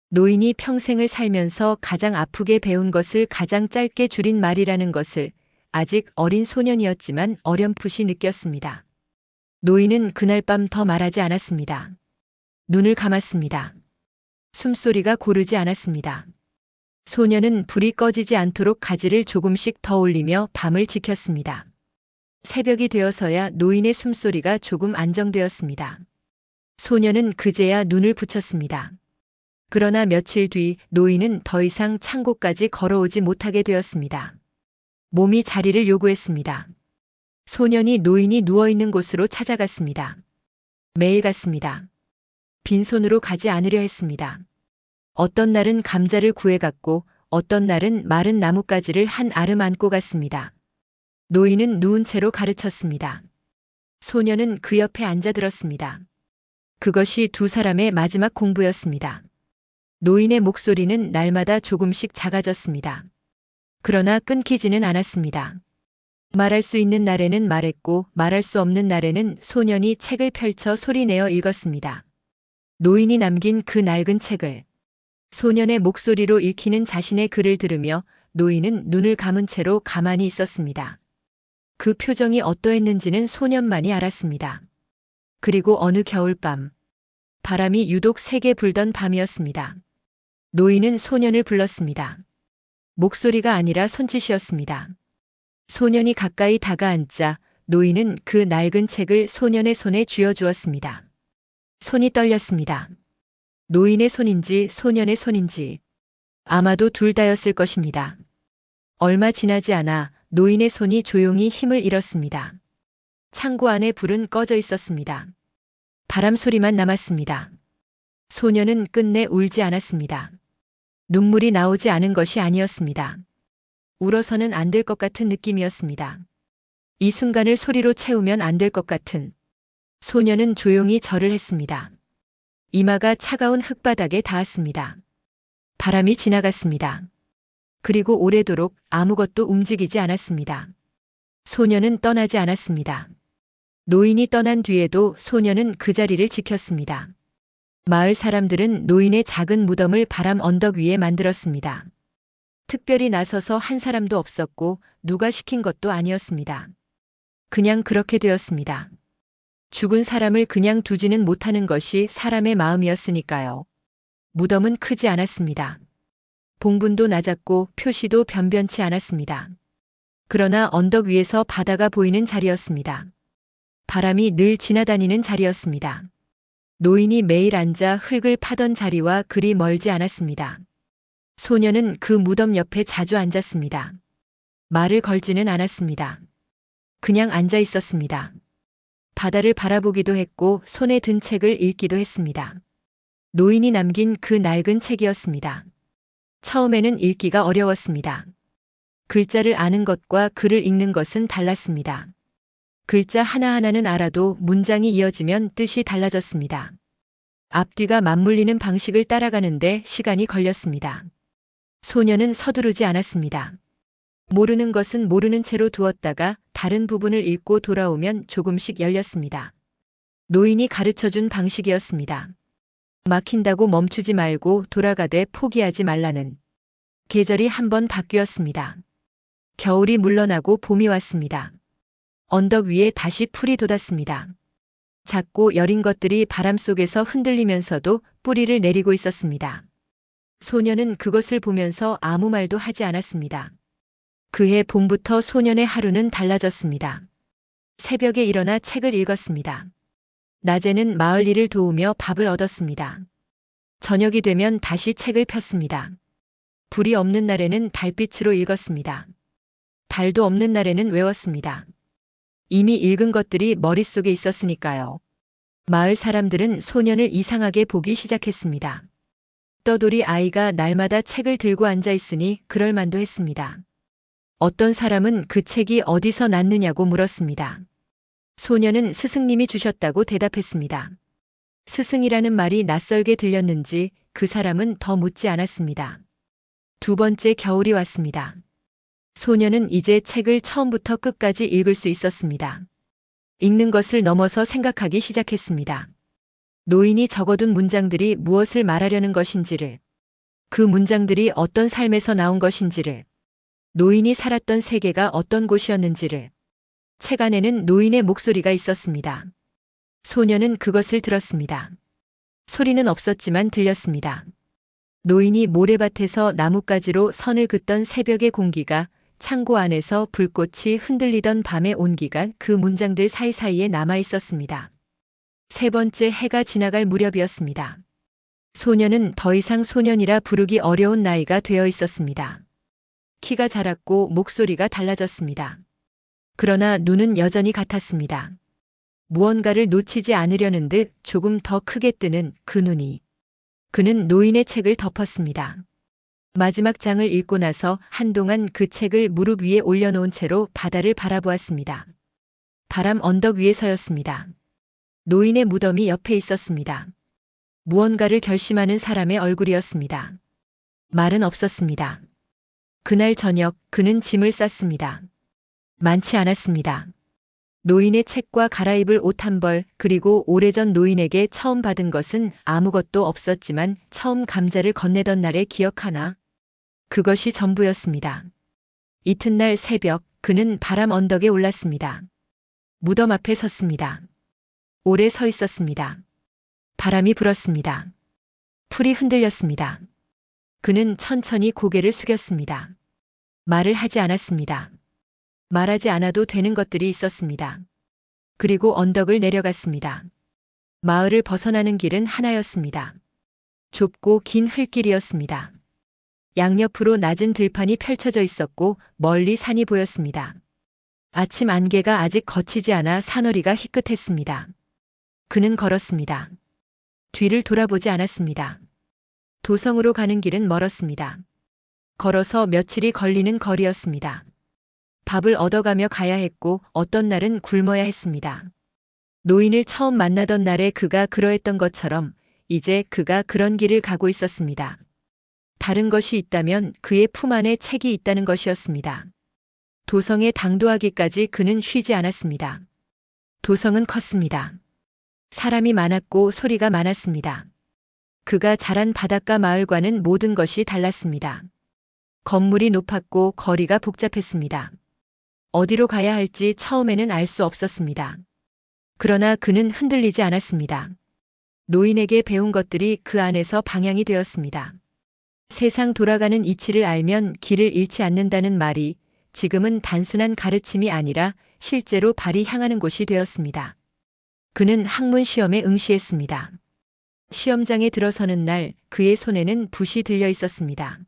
노인이 평생을 살면서 가장 아프게 배운 것을 가장 짧게 줄인 말이라는 것을 아직 어린 소년이었지만 어렴풋이 느꼈습니다. 노인은 그날 밤 더 말하지 않았습니다. 눈을 감았습니다. 숨소리가 고르지 않았습니다. 소녀는 불이 꺼지지 않도록 가지를 조금씩 더 올리며 밤을 지켰습니다. 새벽이 되어서야 노인의 숨소리가 조금 안정되었습니다. 소녀는 그제야 눈을 붙였습니다. 그러나 며칠 뒤 노인은 더 이상 창고까지 걸어오지 못하게 되었습니다. 몸이 자리를 요구했습니다. 소년이 노인이 누워있는 곳으로 찾아갔습니다. 매일 갔습니다. 빈손으로 가지 않으려 했습니다. 어떤 날은 감자를 구해갔고 어떤 날은 마른 나뭇가지를 한 아름 안고 갔습니다. 노인은 누운 채로 가르쳤습니다. 소년은 그 옆에 앉아들었습니다. 그것이 두 사람의 마지막 공부였습니다. 노인의 목소리는 날마다 조금씩 작아졌습니다. 그러나 끊기지는 않았습니다. 말할 수 있는 날에는 말했고 말할 수 없는 날에는 소년이 책을 펼쳐 소리내어 읽었습니다. 노인이 남긴 그 낡은 책을 소년의 목소리로 읽히는 자신의 글을 들으며 노인은 눈을 감은 채로 가만히 있었습니다. 그 표정이 어떠했는지는 소년만이 알았습니다. 그리고 어느 겨울밤, 바람이 유독 세게 불던 밤이었습니다. 노인은 소년을 불렀습니다. 목소리가 아니라 손짓이었습니다. 소년이 가까이 다가앉자 노인은 그 낡은 책을 소년의 손에 쥐어주었습니다. 손이 떨렸습니다. 노인의 손인지 소년의 손인지 아마도 둘 다였을 것입니다. 얼마 지나지 않아 노인의 손이 조용히 힘을 잃었습니다. 창고 안에 불은 꺼져 있었습니다. 바람 소리만 남았습니다. 소년은 끝내 울지 않았습니다. 눈물이 나오지 않은 것이 아니었습니다. 울어서는 안 될 것 같은 느낌이었습니다. 이 순간을 소리로 채우면 안 될 것 같은. 소년은 조용히 절을 했습니다. 이마가 차가운 흙바닥에 닿았습니다. 바람이 지나갔습니다. 그리고 오래도록 아무것도 움직이지 않았습니다. 소년은 떠나지 않았습니다. 노인이 떠난 뒤에도 소년은 그 자리를 지켰습니다. 마을 사람들은 노인의 작은 무덤을 바람 언덕 위에 만들었습니다. 특별히 나서서 한 사람도 없었고 누가 시킨 것도 아니었습니다. 그냥 그렇게 되었습니다. 죽은 사람을 그냥 두지는 못하는 것이 사람의 마음이었으니까요. 무덤은 크지 않았습니다. 봉분도 낮았고 표시도 변변치 않았습니다. 그러나 언덕 위에서 바다가 보이는 자리였습니다. 바람이 늘 지나다니는 자리였습니다. 노인이 매일 앉아 흙을 파던 자리와 그리 멀지 않았습니다. 소년은 그 무덤 옆에 자주 앉았습니다. 말을 걸지는 않았습니다. 그냥 앉아 있었습니다. 바다를 바라보기도 했고 손에 든 책을 읽기도 했습니다. 노인이 남긴 그 낡은 책이었습니다. 처음에는 읽기가 어려웠습니다. 글자를 아는 것과 글을 읽는 것은 달랐습니다. 글자 하나하나는 알아도 문장이 이어지면 뜻이 달라졌습니다. 앞뒤가 맞물리는 방식을 따라가는데 시간이 걸렸습니다. 소녀는 서두르지 않았습니다. 모르는 것은 모르는 채로 두었다가 다른 부분을 읽고 돌아오면 조금씩 열렸습니다. 노인이 가르쳐준 방식이었습니다. 막힌다고 멈추지 말고 돌아가되 포기하지 말라는. 계절이 한번 바뀌었습니다. 겨울이 물러나고 봄이 왔습니다. 언덕 위에 다시 풀이 돋았습니다. 작고 여린 것들이 바람 속에서 흔들리면서도 뿌리를 내리고 있었습니다. 소녀는 그것을 보면서 아무 말도 하지 않았습니다. 그해 봄부터 소년의 하루는 달라졌습니다. 새벽에 일어나 책을 읽었습니다. 낮에는 마을 일을 도우며 밥을 얻었습니다. 저녁이 되면 다시 책을 폈습니다. 불이 없는 날에는 달빛으로 읽었습니다. 달도 없는 날에는 외웠습니다. 이미 읽은 것들이 머릿속에 있었으니까요. 마을 사람들은 소년을 이상하게 보기 시작했습니다. 떠돌이 아이가 날마다 책을 들고 앉아 있으니 그럴 만도 했습니다. 어떤 사람은 그 책이 어디서 났느냐고 물었습니다. 소년은 스승님이 주셨다고 대답했습니다. 스승이라는 말이 낯설게 들렸는지 그 사람은 더 묻지 않았습니다. 두 번째 겨울이 왔습니다. 소년은 이제 책을 처음부터 끝까지 읽을 수 있었습니다. 읽는 것을 넘어서 생각하기 시작했습니다. 노인이 적어둔 문장들이 무엇을 말하려는 것인지를, 그 문장들이 어떤 삶에서 나온 것인지를, 노인이 살았던 세계가 어떤 곳이었는지를. 책 안에는 노인의 목소리가 있었습니다. 소년은 그것을 들었습니다. 소리는 없었지만 들렸습니다. 노인이 모래밭에서 나뭇가지로 선을 긋던 새벽의 공기가, 창고 안에서 불꽃이 흔들리던 밤의 온기가 그 문장들 사이사이에 남아 있었습니다. 세 번째 해가 지나갈 무렵이었습니다. 소년은 더 이상 소년이라 부르기 어려운 나이가 되어 있었습니다. 키가 자랐고 목소리가 달라졌습니다. 그러나 눈은 여전히 같았습니다. 무언가를 놓치지 않으려는 듯 조금 더 크게 뜨는 그 눈이. 그는 노인의 책을 덮었습니다. 마지막 장을 읽고 나서 한동안 그 책을 무릎 위에 올려놓은 채로 바다를 바라보았습니다. 바람 언덕 위에 서였습니다. 노인의 무덤이 옆에 있었습니다. 무언가를 결심하는 사람의 얼굴이었습니다. 말은 없었습니다. 그날 저녁 그는 짐을 쌌습니다. 많지 않았습니다. 노인의 책과 갈아입을 옷 한 벌, 그리고 오래전 노인에게 처음 받은 것은 아무것도 없었지만 처음 감자를 건네던 날의 기억 하나. 그것이 전부였습니다. 이튿날 새벽 그는 바람 언덕에 올랐습니다. 무덤 앞에 섰습니다. 오래 서 있었습니다. 바람이 불었습니다. 풀이 흔들렸습니다. 그는 천천히 고개를 숙였습니다. 말을 하지 않았습니다. 말하지 않아도 되는 것들이 있었습니다. 그리고 언덕을 내려갔습니다. 마을을 벗어나는 길은 하나였습니다. 좁고 긴 흙길이었습니다. 양옆으로 낮은 들판이 펼쳐져 있었고 멀리 산이 보였습니다. 아침 안개가 아직 거치지 않아 산허리가 희끗했습니다. 그는 걸었습니다. 뒤를 돌아보지 않았습니다. 도성으로 가는 길은 멀었습니다. 걸어서 며칠이 걸리는 거리였습니다. 밥을 얻어가며 가야 했고 어떤 날은 굶어야 했습니다. 노인을 처음 만나던 날에 그가 그러했던 것처럼 이제 그가 그런 길을 가고 있었습니다. 다른 것이 있다면 그의 품 안에 책이 있다는 것이었습니다. 도성에 당도하기까지 그는 쉬지 않았습니다. 도성은 컸습니다. 사람이 많았고 소리가 많았습니다. 그가 자란 바닷가 마을과는 모든 것이 달랐습니다. 건물이 높았고 거리가 복잡했습니다. 어디로 가야 할지 처음에는 알 수 없었습니다. 그러나 그는 흔들리지 않았습니다. 노인에게 배운 것들이 그 안에서 방향이 되었습니다. 세상 돌아가는 이치를 알면 길을 잃지 않는다는 말이 지금은 단순한 가르침이 아니라 실제로 발이 향하는 곳이 되었습니다. 그는 학문 시험에 응시했습니다. 시험장에 들어서는 날 그의 손에는 붓이 들려 있었습니다.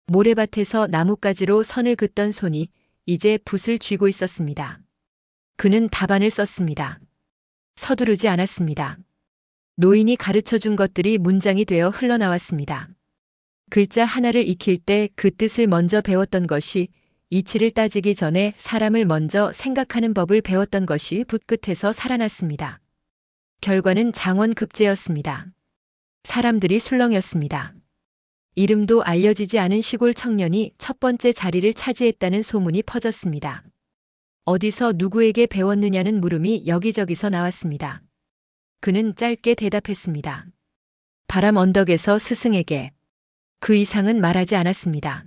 모래밭에서 나뭇가지로 선을 긋던 손이 이제 붓을 쥐고 있었습니다. 그는 답안을 썼습니다. 서두르지 않았습니다. 노인이 가르쳐 준 것들이 문장이 되어 흘러나왔습니다. 글자 하나를 익힐 때 그 뜻을 먼저 배웠던 것이, 이치를 따지기 전에 사람을 먼저 생각하는 법을 배웠던 것이 붓끝에서 살아났습니다. 결과는 장원급제였습니다. 사람들이 술렁였습니다. 이름도 알려지지 않은 시골 청년이 첫 번째 자리를 차지했다는 소문이 퍼졌습니다. 어디서 누구에게 배웠느냐는 물음이 여기저기서 나왔습니다. 그는 짧게 대답했습니다. 바람 언덕에서 스승에게. 그 이상은 말하지 않았습니다.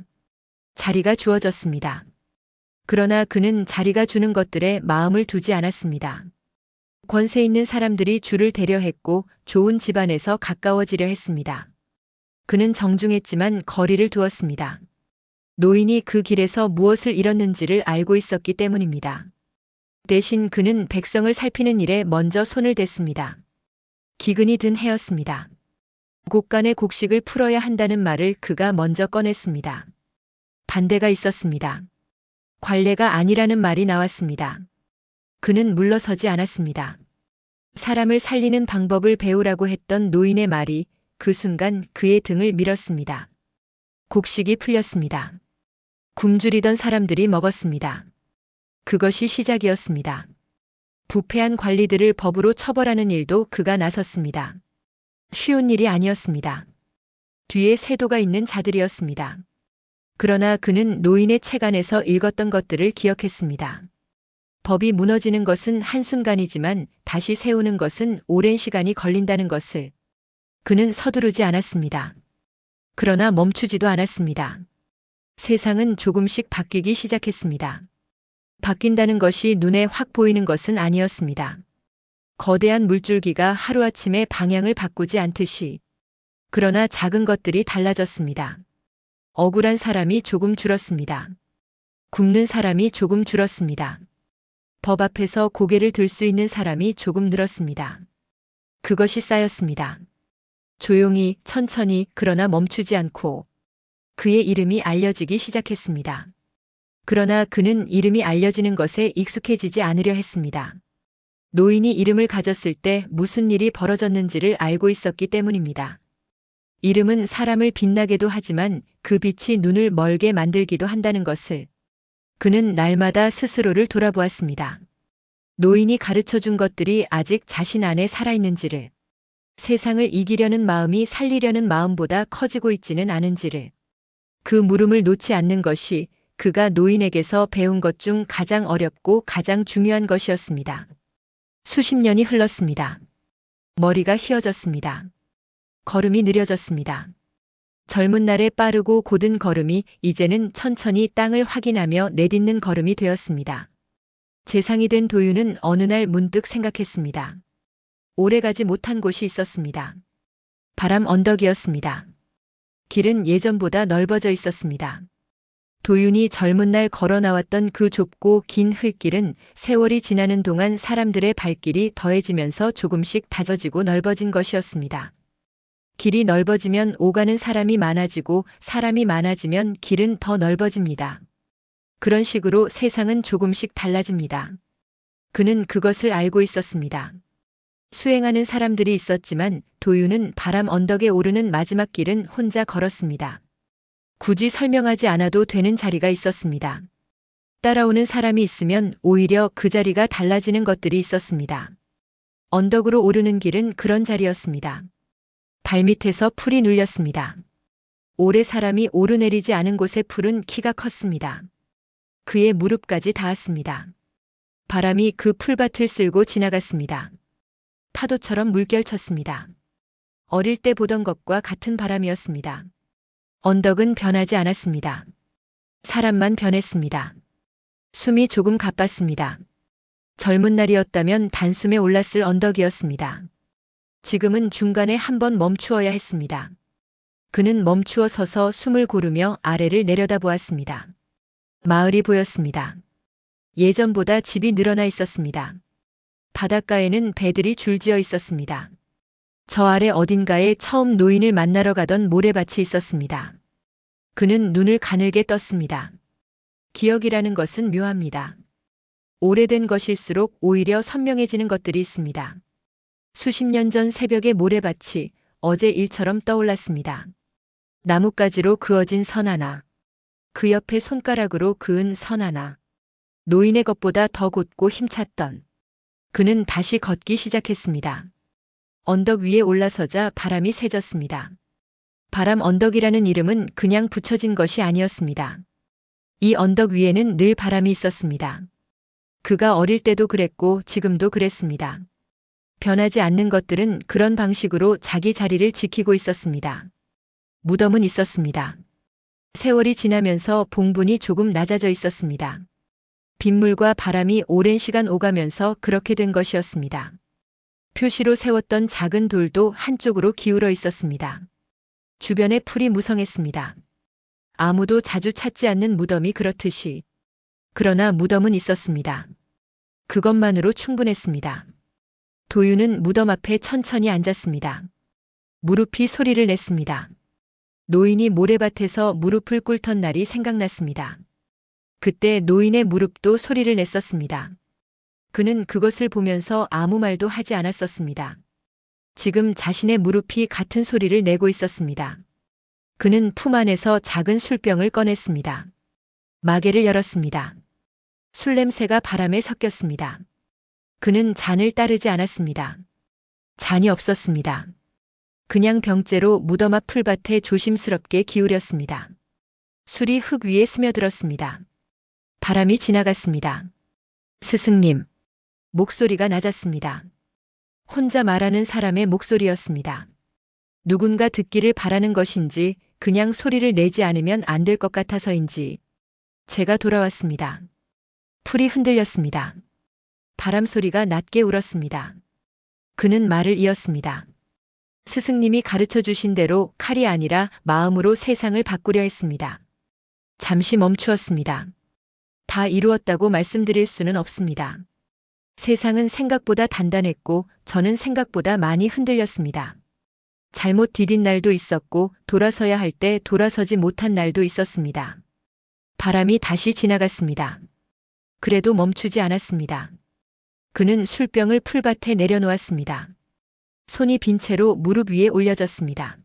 자리가 주어졌습니다. 그러나 그는 자리가 주는 것들에 마음을 두지 않았습니다. 권세 있는 사람들이 줄을 대려 했고 좋은 집안에서 가까워지려 했습니다. 그는 정중했지만 거리를 두었습니다. 노인이 그 길에서 무엇을 잃었는지를 알고 있었기 때문입니다. 대신 그는 백성을 살피는 일에 먼저 손을 댔습니다. 기근이 든 해였습니다. 곡간의 곡식을 풀어야 한다는 말을 그가 먼저 꺼냈습니다. 반대가 있었습니다. 관례가 아니라는 말이 나왔습니다. 그는 물러서지 않았습니다. 사람을 살리는 방법을 배우라고 했던 노인의 말이 그 순간 그의 등을 밀었습니다. 곡식이 풀렸습니다. 굶주리던 사람들이 먹었습니다. 그것이 시작이었습니다. 부패한 관리들을 법으로 처벌하는 일도 그가 나섰습니다. 쉬운 일이 아니었습니다. 뒤에 세도가 있는 자들이었습니다. 그러나 그는 노인의 책 안에서 읽었던 것들을 기억했습니다. 법이 무너지는 것은 한순간이지만 다시 세우는 것은 오랜 시간이 걸린다는 것을. 그는 서두르지 않았습니다. 그러나 멈추지도 않았습니다. 세상은 조금씩 바뀌기 시작했습니다. 바뀐다는 것이 눈에 확 보이는 것은 아니었습니다. 거대한 물줄기가 하루아침에 방향을 바꾸지 않듯이. 그러나 작은 것들이 달라졌습니다. 억울한 사람이 조금 줄었습니다. 굶는 사람이 조금 줄었습니다. 법 앞에서 고개를 들 수 있는 사람이 조금 늘었습니다. 그것이 쌓였습니다. 조용히, 천천히, 그러나 멈추지 않고 그의 이름이 알려지기 시작했습니다. 그러나 그는 이름이 알려지는 것에 익숙해지지 않으려 했습니다. 노인이 이름을 가졌을 때 무슨 일이 벌어졌는지를 알고 있었기 때문입니다. 이름은 사람을 빛나게도 하지만 그 빛이 눈을 멀게 만들기도 한다는 것을. 그는 날마다 스스로를 돌아보았습니다. 노인이 가르쳐 준 것들이 아직 자신 안에 살아있는지를. 세상을 이기려는 마음이 살리려는 마음보다 커지고 있지는 않은지를. 그 물음을 놓지 않는 것이 그가 노인에게서 배운 것 중 가장 어렵고 가장 중요한 것이었습니다. 수십 년이 흘렀습니다. 머리가 휘어졌습니다. 걸음이 느려졌습니다. 젊은 날의 빠르고 곧은 걸음이 이제는 천천히 땅을 확인하며 내딛는 걸음이 되었습니다. 재상이 된 도윤은 어느 날 문득 생각했습니다. 오래가지 못한 곳이 있었습니다. 바람 언덕이었습니다. 길은 예전보다 넓어져 있었습니다. 도윤이 젊은 날 걸어 나왔던 그 좁고 긴 흙길은 세월이 지나는 동안 사람들의 발길이 더해지면서 조금씩 다져지고 넓어진 것이었습니다. 길이 넓어지면 오가는 사람이 많아지고 사람이 많아지면 길은 더 넓어집니다. 그런 식으로 세상은 조금씩 달라집니다. 그는 그것을 알고 있었습니다. 수행하는 사람들이 있었지만 도윤은 바람 언덕에 오르는 마지막 길은 혼자 걸었습니다. 굳이 설명하지 않아도 되는 자리가 있었습니다. 따라오는 사람이 있으면 오히려 그 자리가 달라지는 것들이 있었습니다. 언덕으로 오르는 길은 그런 자리였습니다. 발밑에서 풀이 눌렸습니다. 오래 사람이 오르내리지 않은 곳의 풀은 키가 컸습니다. 그의 무릎까지 닿았습니다. 바람이 그 풀밭을 쓸고 지나갔습니다. 파도처럼 물결쳤습니다. 어릴 때 보던 것과 같은 바람이었습니다. 언덕은 변하지 않았습니다. 사람만 변했습니다. 숨이 조금 가빴습니다. 젊은 날이었다면 단숨에 올랐을 언덕이었습니다. 지금은 중간에 한번 멈추어야 했습니다. 그는 멈추어 서서 숨을 고르며 아래를 내려다보았습니다. 마을이 보였습니다. 예전보다 집이 늘어나 있었습니다. 바닷가에는 배들이 줄지어 있었습니다. 저 아래 어딘가에 처음 노인을 만나러 가던 모래밭이 있었습니다. 그는 눈을 가늘게 떴습니다. 기억이라는 것은 묘합니다. 오래된 것일수록 오히려 선명해지는 것들이 있습니다. 수십 년 전 새벽의 모래밭이 어제 일처럼 떠올랐습니다. 나뭇가지로 그어진 선 하나, 그 옆에 손가락으로 그은 선 하나, 노인의 것보다 더 곧고 힘찼던. 그는 다시 걷기 시작했습니다. 언덕 위에 올라서자 바람이 세졌습니다. 바람 언덕이라는 이름은 그냥 붙여진 것이 아니었습니다. 이 언덕 위에는 늘 바람이 있었습니다. 그가 어릴 때도 그랬고 지금도 그랬습니다. 변하지 않는 것들은 그런 방식으로 자기 자리를 지키고 있었습니다. 무덤은 있었습니다. 세월이 지나면서 봉분이 조금 낮아져 있었습니다. 빗물과 바람이 오랜 시간 오가면서 그렇게 된 것이었습니다. 표시로 세웠던 작은 돌도 한쪽으로 기울어 있었습니다. 주변에 풀이 무성했습니다. 아무도 자주 찾지 않는 무덤이 그렇듯이. 그러나 무덤은 있었습니다. 그것만으로 충분했습니다. 도윤은 무덤 앞에 천천히 앉았습니다. 무릎이 소리를 냈습니다. 노인이 모래밭에서 무릎을 꿇던 날이 생각났습니다. 그때 노인의 무릎도 소리를 냈었습니다. 그는 그것을 보면서 아무 말도 하지 않았었습니다. 지금 자신의 무릎이 같은 소리를 내고 있었습니다. 그는 품 안에서 작은 술병을 꺼냈습니다. 마개를 열었습니다. 술 냄새가 바람에 섞였습니다. 그는 잔을 따르지 않았습니다. 잔이 없었습니다. 그냥 병째로 무덤 앞 풀밭에 조심스럽게 기울였습니다. 술이 흙 위에 스며들었습니다. 바람이 지나갔습니다. 스승님. 목소리가 낮았습니다. 혼자 말하는 사람의 목소리였습니다. 누군가 듣기를 바라는 것인지 그냥 소리를 내지 않으면 안 될 것 같아서인지 제가 돌아왔습니다. 풀이 흔들렸습니다. 바람 소리가 낮게 울었습니다. 그는 말을 이었습니다. 스승님이 가르쳐 주신 대로 칼이 아니라 마음으로 세상을 바꾸려 했습니다. 잠시 멈추었습니다. 다 이루었다고 말씀드릴 수는 없습니다. 세상은 생각보다 단단했고 저는 생각보다 많이 흔들렸습니다. 잘못 디딘 날도 있었고 돌아서야 할 때 돌아서지 못한 날도 있었습니다. 바람이 다시 지나갔습니다. 그래도 멈추지 않았습니다. 그는 술병을 풀밭에 내려놓았습니다. 손이 빈 채로 무릎 위에 올려졌습니다.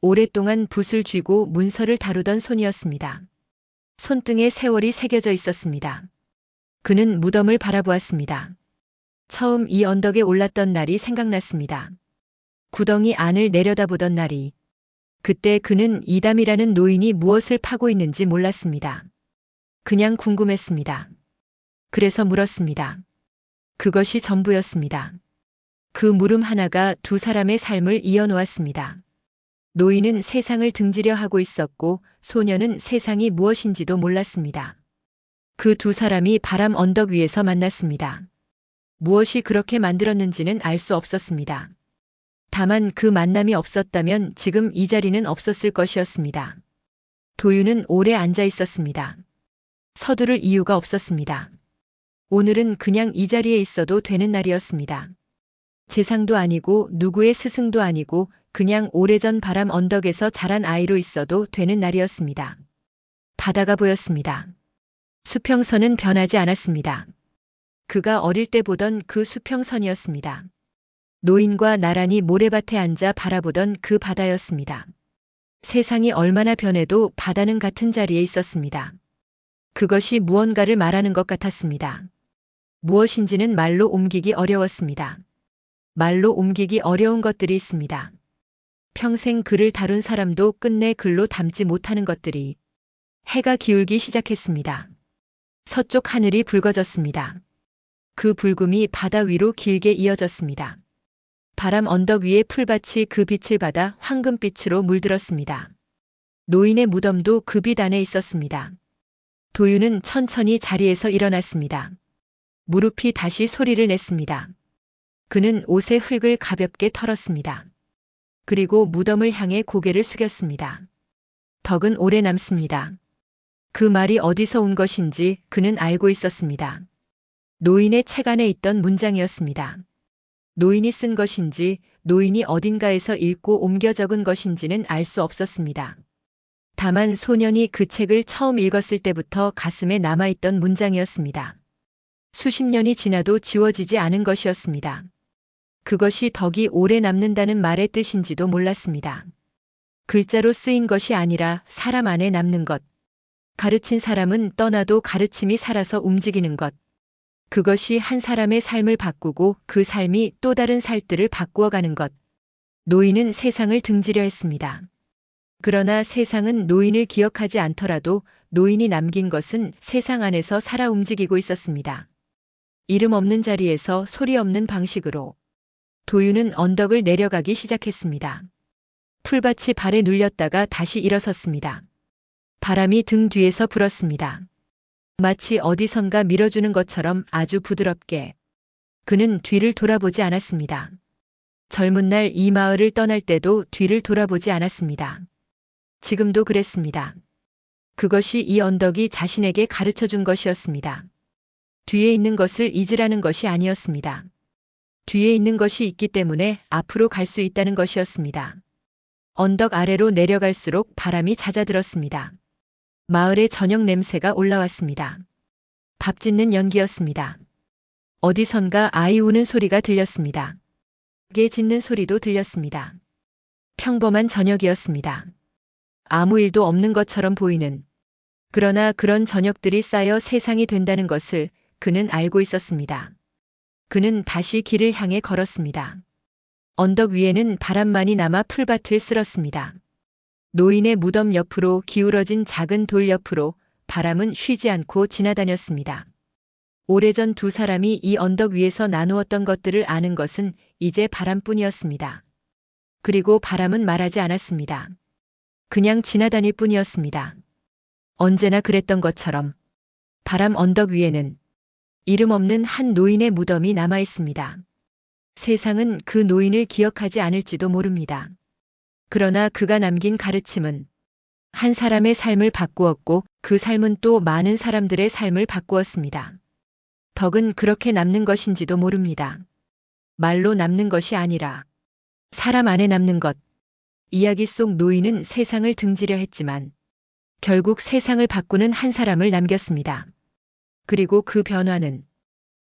오랫동안 붓을 쥐고 문서를 다루던 손이었습니다. 손등에 세월이 새겨져 있었습니다. 그는 무덤을 바라보았습니다. 처음 이 언덕에 올랐던 날이 생각났습니다. 구덩이 안을 내려다보던 날이. 그때 그는 이담이라는 노인이 무엇을 파고 있는지 몰랐습니다. 그냥 궁금했습니다. 그래서 물었습니다. 그것이 전부였습니다. 그 물음 하나가 두 사람의 삶을 이어놓았습니다. 노인은 세상을 등지려 하고 있었고 소녀는 세상이 무엇인지도 몰랐습니다. 그 두 사람이 바람 언덕 위에서 만났습니다. 무엇이 그렇게 만들었는지는 알 수 없었습니다. 다만 그 만남이 없었다면 지금 이 자리는 없었을 것이었습니다. 도윤은 오래 앉아 있었습니다. 서두를 이유가 없었습니다. 오늘은 그냥 이 자리에 있어도 되는 날이었습니다. 재상도 아니고 누구의 스승도 아니고 그냥 오래전 바람 언덕에서 자란 아이로 있어도 되는 날이었습니다. 바다가 보였습니다. 수평선은 변하지 않았습니다. 그가 어릴 때 보던 그 수평선이었습니다. 노인과 나란히 모래밭에 앉아 바라보던 그 바다였습니다. 세상이 얼마나 변해도 바다는 같은 자리에 있었습니다. 그것이 무언가를 말하는 것 같았습니다. 무엇인지는 말로 옮기기 어려웠습니다. 말로 옮기기 어려운 것들이 있습니다. 평생 글을 다룬 사람도 끝내 글로 담지 못하는 것들이. 해가 기울기 시작했습니다. 서쪽 하늘이 붉어졌습니다. 그 붉음이 바다 위로 길게 이어졌습니다. 바람 언덕 위의 풀밭이 그 빛을 받아 황금빛으로 물들었습니다. 노인의 무덤도 그 빛 안에 있었습니다. 도윤은 천천히 자리에서 일어났습니다. 무릎이 다시 소리를 냈습니다. 그는 옷의 흙을 가볍게 털었습니다. 그리고 무덤을 향해 고개를 숙였습니다. 덕은 오래 남습니다. 그 말이 어디서 온 것인지 그는 알고 있었습니다. 노인의 책 안에 있던 문장이었습니다. 노인이 쓴 것인지 노인이 어딘가에서 읽고 옮겨 적은 것인지는 알 수 없었습니다. 다만 소년이 그 책을 처음 읽었을 때부터 가슴에 남아있던 문장이었습니다. 수십 년이 지나도 지워지지 않은 것이었습니다. 그것이 덕이 오래 남는다는 말의 뜻인지도 몰랐습니다. 글자로 쓰인 것이 아니라 사람 안에 남는 것. 가르친 사람은 떠나도 가르침이 살아서 움직이는 것. 그것이 한 사람의 삶을 바꾸고 그 삶이 또 다른 살들을 바꾸어가는 것. 노인은 세상을 등지려 했습니다. 그러나 세상은 노인을 기억하지 않더라도 노인이 남긴 것은 세상 안에서 살아 움직이고 있었습니다. 이름 없는 자리에서 소리 없는 방식으로 도윤은 언덕을 내려가기 시작했습니다. 풀밭이 발에 눌렸다가 다시 일어섰습니다. 바람이 등 뒤에서 불었습니다. 마치 어디선가 밀어주는 것처럼 아주 부드럽게. 그는 뒤를 돌아보지 않았습니다. 젊은 날 이 마을을 떠날 때도 뒤를 돌아보지 않았습니다. 지금도 그랬습니다. 그것이 이 언덕이 자신에게 가르쳐 준 것이었습니다. 뒤에 있는 것을 잊으라는 것이 아니었습니다. 뒤에 있는 것이 있기 때문에 앞으로 갈 수 있다는 것이었습니다. 언덕 아래로 내려갈수록 바람이 잦아들었습니다. 마을의 저녁 냄새가 올라왔습니다. 밥 짓는 연기였습니다. 어디선가 아이 우는 소리가 들렸습니다. 개 짖는 소리도 들렸습니다. 평범한 저녁이었습니다. 아무 일도 없는 것처럼 보이는. 그러나 그런 저녁들이 쌓여 세상이 된다는 것을 그는 알고 있었습니다. 그는 다시 길을 향해 걸었습니다. 언덕 위에는 바람만이 남아 풀밭을 쓸었습니다. 노인의 무덤 옆으로 기울어진 작은 돌 옆으로 바람은 쉬지 않고 지나다녔습니다. 오래전 두 사람이 이 언덕 위에서 나누었던 것들을 아는 것은 이제 바람뿐이었습니다. 그리고 바람은 말하지 않았습니다. 그냥 지나다닐 뿐이었습니다. 언제나 그랬던 것처럼 바람 언덕 위에는 이름 없는 한 노인의 무덤이 남아 있습니다. 세상은 그 노인을 기억하지 않을지도 모릅니다. 그러나 그가 남긴 가르침은 한 사람의 삶을 바꾸었고 그 삶은 또 많은 사람들의 삶을 바꾸었습니다. 덕은 그렇게 남는 것인지도 모릅니다. 말로 남는 것이 아니라 사람 안에 남는 것. 이야기 속 노인은 세상을 등지려 했지만 결국 세상을 바꾸는 한 사람을 남겼습니다. 그리고 그 변화는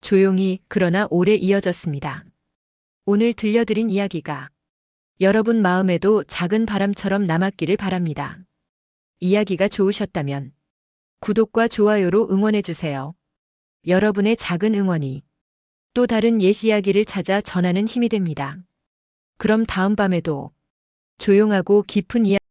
조용히 그러나 오래 이어졌습니다. 오늘 들려드린 이야기가 여러분 마음에도 작은 바람처럼 남았기를 바랍니다. 이야기가 좋으셨다면 구독과 좋아요로 응원해주세요. 여러분의 작은 응원이 또 다른 옛 이야기를 찾아 전하는 힘이 됩니다. 그럼 다음 밤에도 조용하고 깊은 이야기